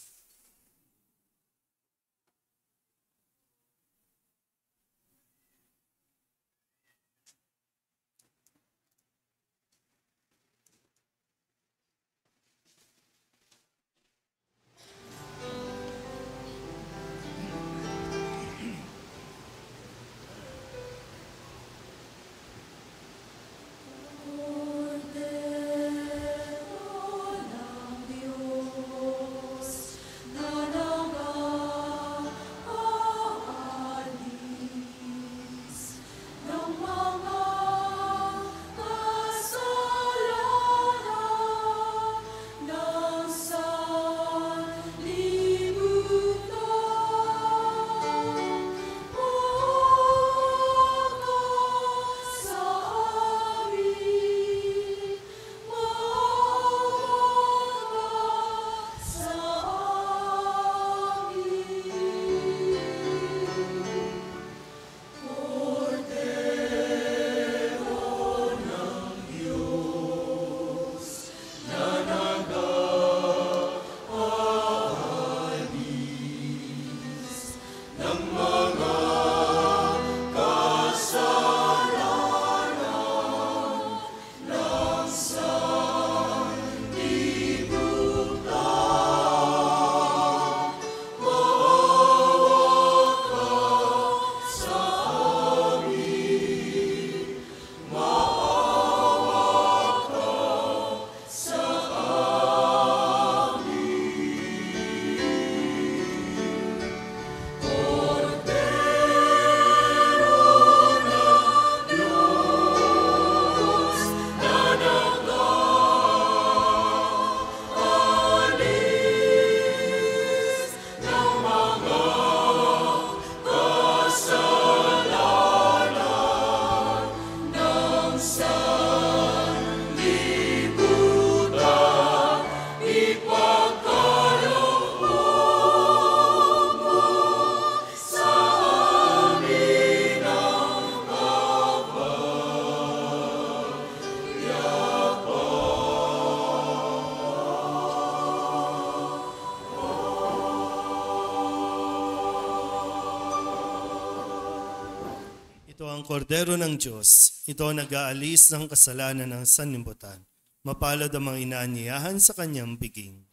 Ito ang kordero ng Diyos. Ito ang nag-aalis ng kasalanan ng sanlibutan. Mapalad ang mga inaanyayahan sa kanyang biging.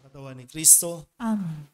Katawan ni Kristo, Amen.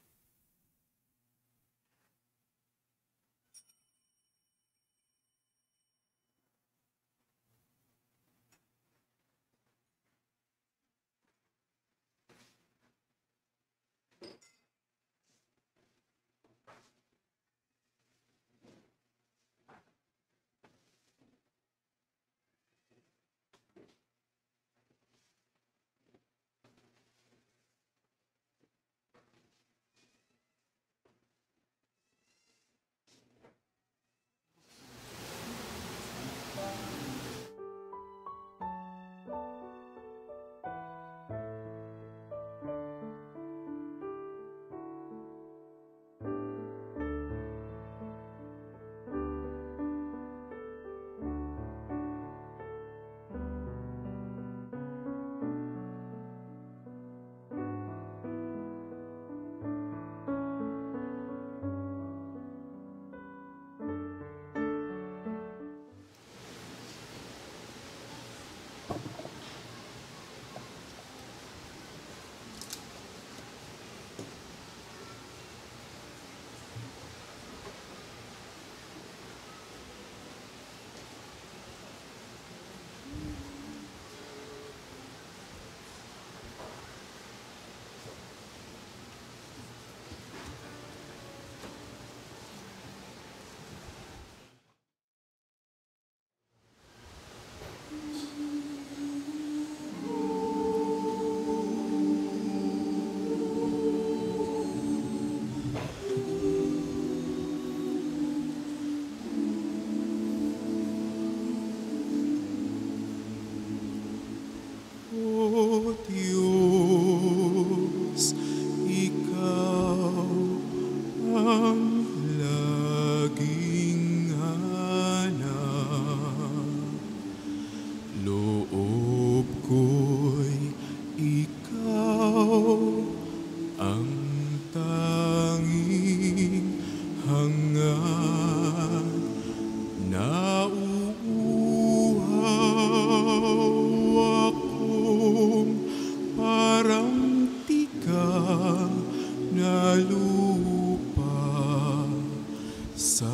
sa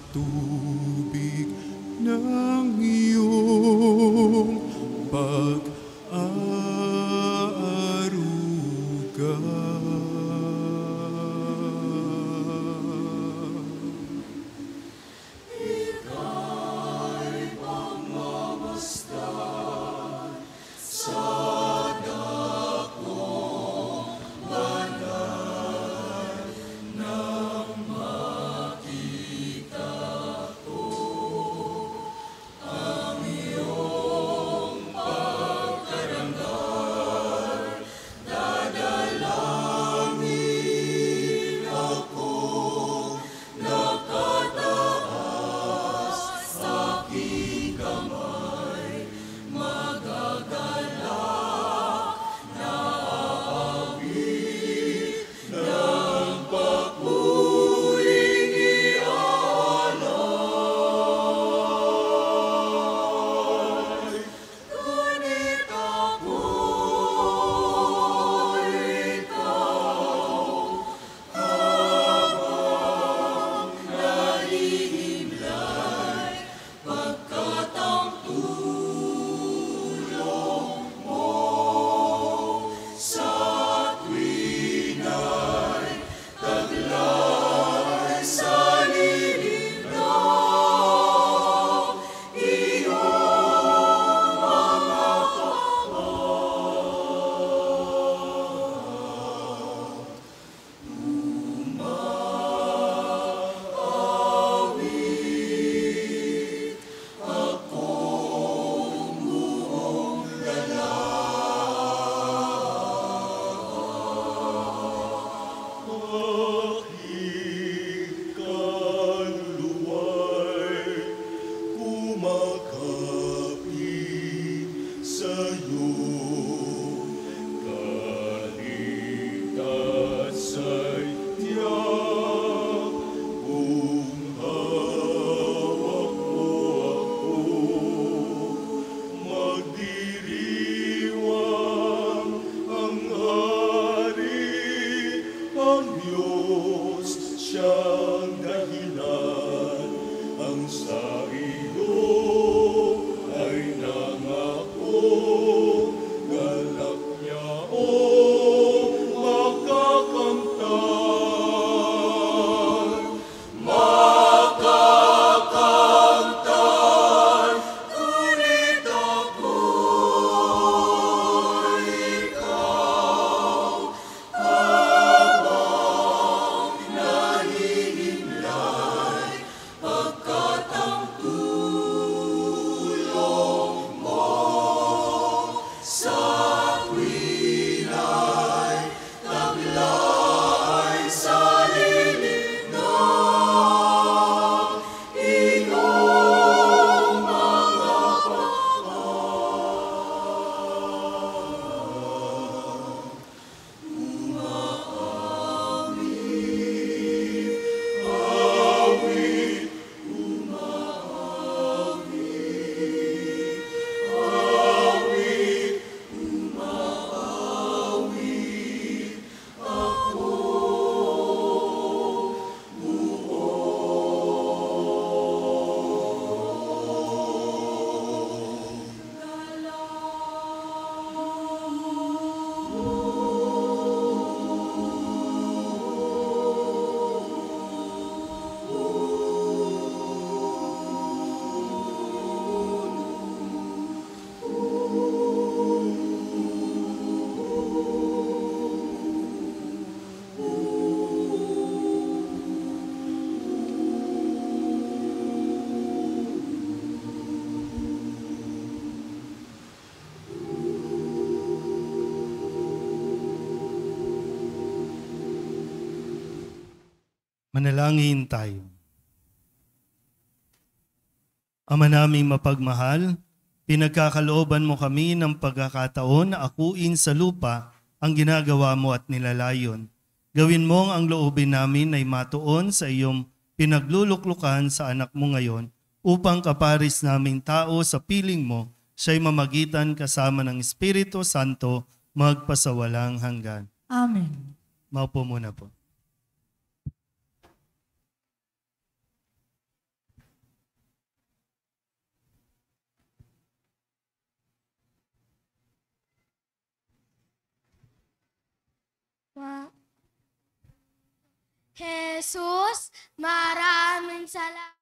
tubig ng iyong pag-aaruga. Manalangin tayo. Ama naming mapagmahal, pinagkakalooban mo kami ng pagkakataon na akuin sa lupa ang ginagawa mo at nilalayon. Gawin mo ang loobin namin ay matuon sa iyong pinagluluklukan sa anak mo ngayon upang kaparis naming tao sa piling mo, siya'y mamagitan kasama ng Espiritu Santo magpasawalang hanggan. Amen. Maupo muna po. Jesus, maraming salamat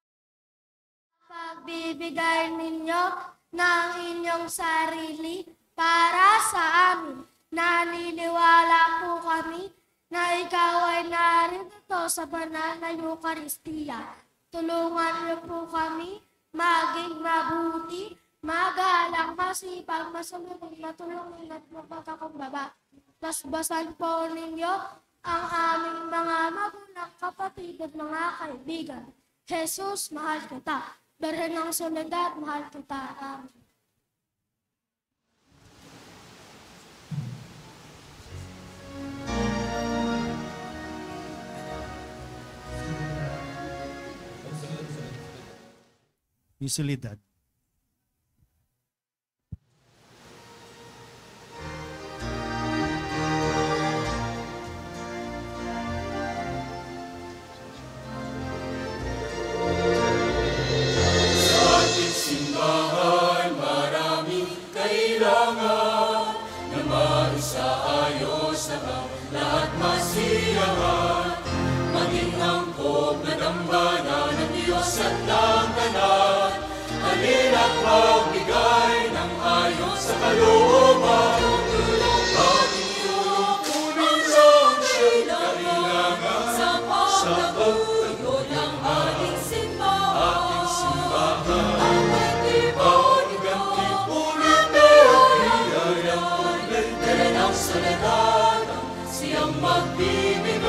sa pagbibigay ninyo ng inyong sarili para sa amin. Naniniwala po kami na ikaw ay narito sa banal na Eucharistia. Tulungan niyo po kami maging mabuti, magalang, masipag, masunod, matulungin at magpagkakumbaba. Basbasan po ninyo ang aming mga magulang, kapatid at mga kaibigan. Jesus, mahal kita. Berhen ng Soledad, mahal kita. Amen. Soledad. Simbahan, maraming kailangan na maisaayos na lahat masiyahan. Maging angkop na dambana ng Diyos at ng tanan. Halina't magbigay ng ayos sa kalooban. Ating tulong sa kailangan sa pagtatuloy ng ating simbahan. Siyang magbibigay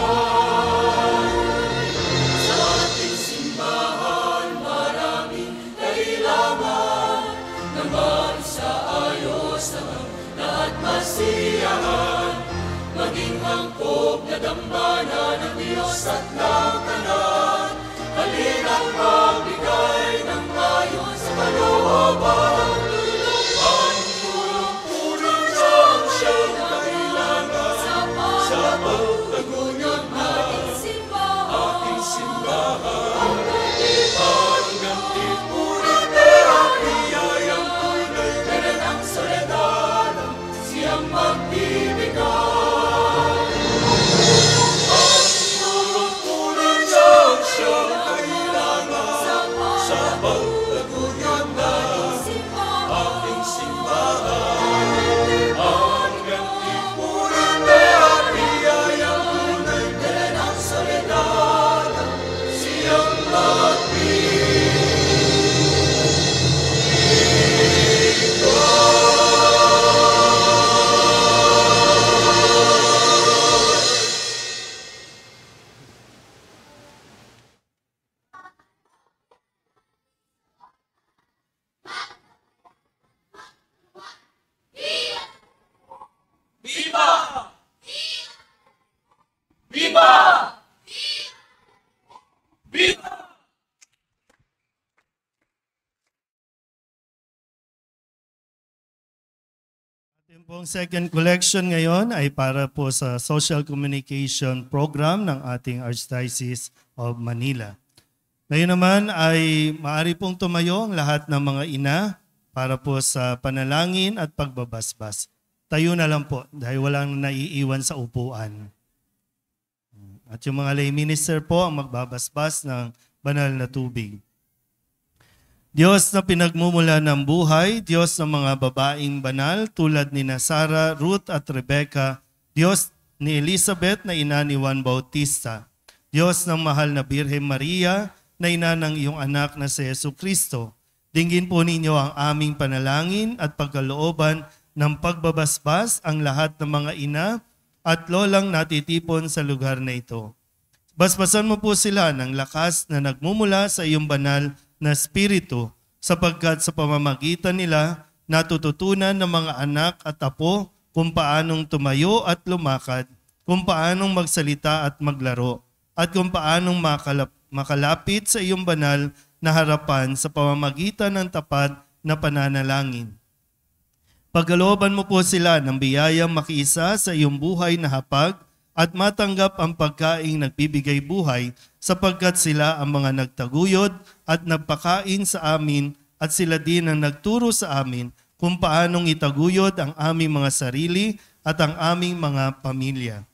sa ating simbahan, maraming kailangan na maisaayos ang lahat masiyahan. Maging angkop na dambana ng Diyos at ng tanan. Halina't magbigay ng ayon sa kalooban. Ating pong second collection ngayon ay para po sa social communication program ng ating Archdiocese of Manila. Ngayon naman ay maaari pong tumayo ang lahat ng mga ina para po sa panalangin at pagbabasbas. Tayo na lang po dahil walang naiiwan sa upuan. At yung mga lay minister po ang magbabasbas ng banal na tubig. Diyos na pinagmumula ng buhay, Diyos ng mga babaeng banal tulad ni Sarah, Ruth at Rebecca, Diyos ni Elizabeth na ina ni Juan Bautista, Diyos ng mahal na Birhen Maria na ina ng iyong anak na si Jesucristo. Dinggin po ninyo ang aming panalangin at pagkalooban ng pagbabasbas ang lahat ng mga ina at lolang natitipon sa lugar na ito. Basbasan mo po sila ng lakas na nagmumula sa iyong banal na espiritu, sapagkat sa pamamagitan nila natututunan ng mga anak at apo kung paanong tumayo at lumakad, kung paanong magsalita at maglaro, at kung paanong makalapit sa iyong banal na harapan sa pamamagitan ng tapat na pananalangin. Pagkalooban mo po sila ng biyayang makiisa sa iyong buhay na hapag at matanggap ang pagkaing nagbibigay buhay, sapagkat sila ang mga nagtaguyod at nagpakain sa amin at sila din ang nagturo sa amin kung paanong itaguyod ang aming mga sarili at ang aming mga pamilya.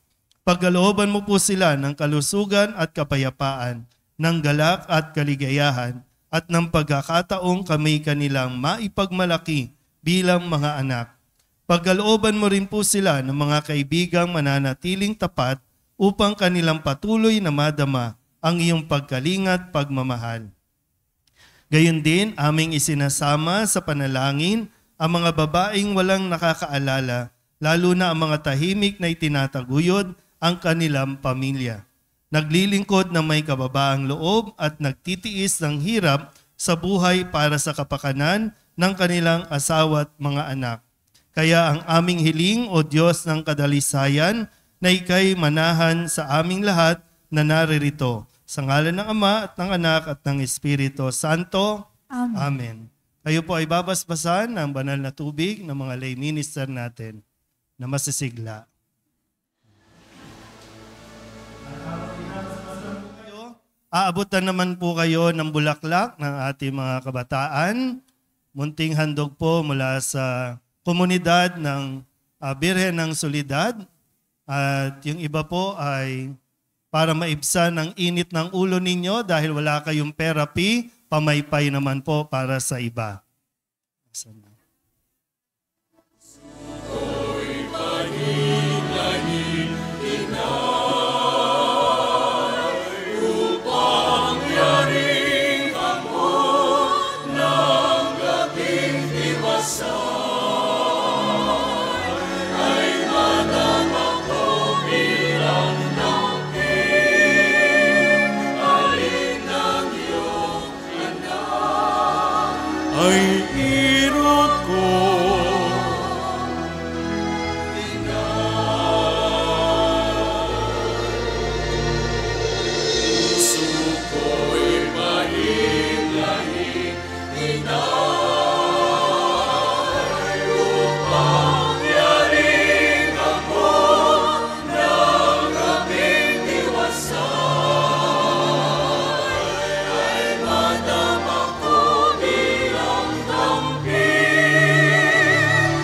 Pagkalooban mo po sila ng kalusugan at kapayapaan, ng galak at kaligayahan, at ng pagkakataong kami kanilang maipagmalaki bilang mga anak. Pagkalooban mo rin po sila ng mga kaibigang mananatiling tapat upang kanilang patuloy na madama ang iyong pagkalingat pagmamahal. Gayon din, aming isinasama sa panalangin ang mga babaeng walang nakakaalala, lalo na ang mga tahimik na itinataguyod ang kanilang pamilya. Naglilingkod na may kababaang loob at nagtitiis ng hirap sa buhay para sa kapakanan ng kanilang asawa at mga anak. Kaya ang aming hiling, O Diyos ng kadalisayan, na ika'y manahan sa aming lahat na naririto. Sa ngalan ng Ama at ng Anak at ng Espiritu Santo. Amen. Amen. Kayo po ay babasbasan ng banal na tubig ng mga lay minister natin na masisigla. Aabutan naman po kayo ng bulaklak ng ating mga kabataan. Munting handog po mula sa komunidad ng Birhen ng Solidad. At yung iba po ay para maibsan ang init ng ulo ninyo dahil wala kayong therapy, pamaypay naman po para sa iba. Ay irot ko, suko'y mahimlahin, inay upang yaring ako ng aming diwasan, ay madama ko bilang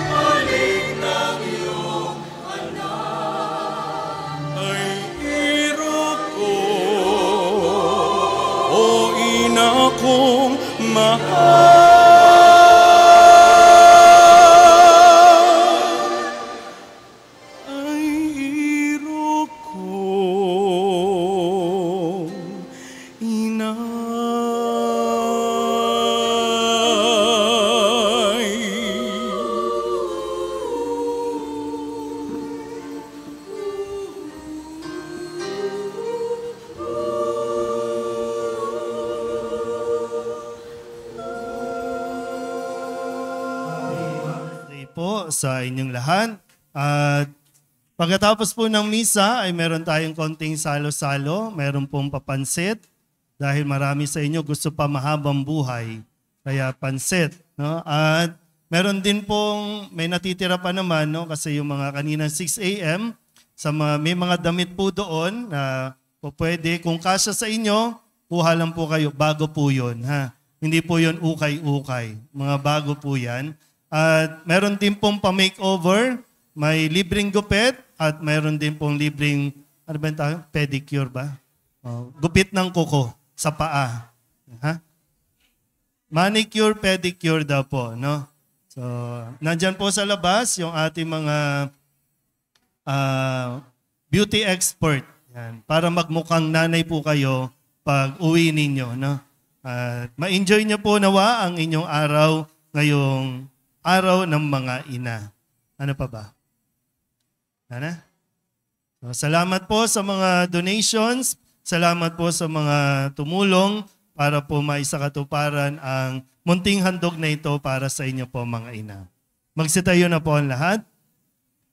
halik ng iyong anak. Ay irot ko, o ina kong mahal. Ay irot ko, Day po sa inyong lahat. At pagkatapos po ng misa ay meron tayong konting salo-salo. Meron pong papansit dahil marami sa inyo gusto pa mahabang buhay. Kaya pansit. No? At meron din pong may natitira pa naman, no? Kasi yung mga kanina 6 a.m. May mga damit po doon na po pwede. Kung kasya sa inyo, kuha lang po kayo. Bago po yun. Ha? Hindi po yun ukay-ukay. Mga bago po yan. At meron din pong pa-makeover, may libreng gupit, at meron din pong libreng, ano ba yung tawag? Pedicure ba? Gupit ng kuko sa paa. Ha? Manicure, pedicure daw po, no? So, nandyan po sa labas yung ating mga beauty expert. Yan, para magmukhang nanay po kayo pag uwi ninyo, no? Ma-enjoy niyo po nawa ang inyong araw ngayong araw ng mga ina. Ano pa ba? Ano? So, salamat po sa mga donations. Salamat po sa mga tumulong para po maisakatuparan ang munting handog na ito para sa inyo po mga ina. Magsitayo na po ang lahat.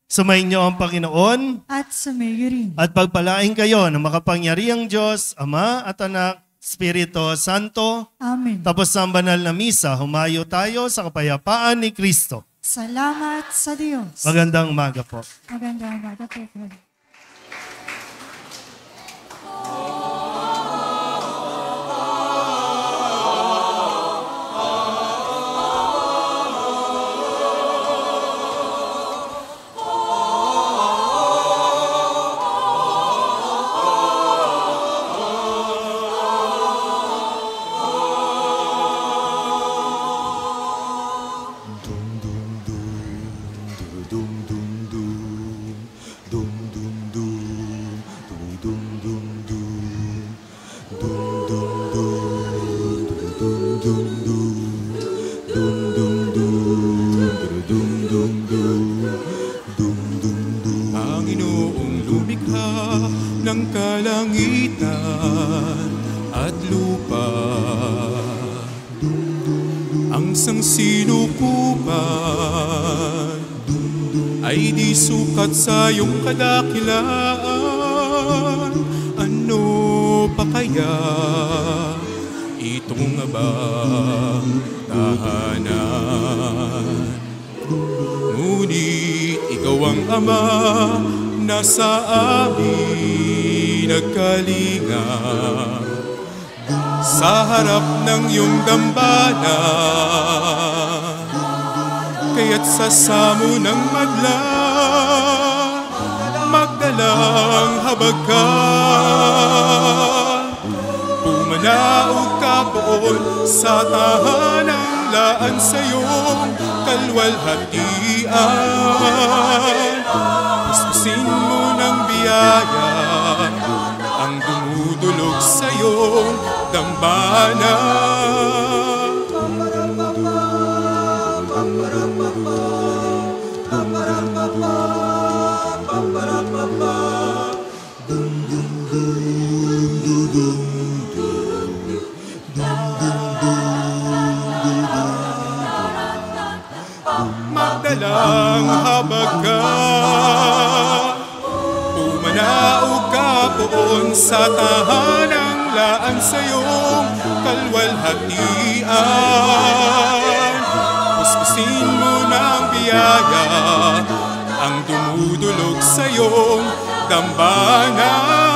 Sumainyo ang Panginoon At sumayo rin. at pagpalain kayo ng makapangyarihang Diyos, Ama at Anak, Espiritu Santo. Amen. Tapos sa banal na misa, humayo tayo sa kapayapaan ni Kristo. Salamat sa Diyos. Magandang umaga po. Magandang umaga po. at lupa. Ang sangsinukupan ay di sukat sa iyong kadakilaan. Ano pa kaya itong abang tahanan? Ngunit ikaw ang Ama na sa amin nagkalinga. Sa harap ng iyong dambana, kaya't sa samo ng madla, magdalang habag ka. Pumanaog ka poon sa tahanang laan sa iyong kalwalhatian. Puspusin mo ng biyaya ang dumudulog sa iyong dambana. Magdalang habag ka, pumanaog ka poon sa tahanang laan sa iyong kalwalhatian. Puspusin mo ng biyaya ang dumudulog sa iyong dambana.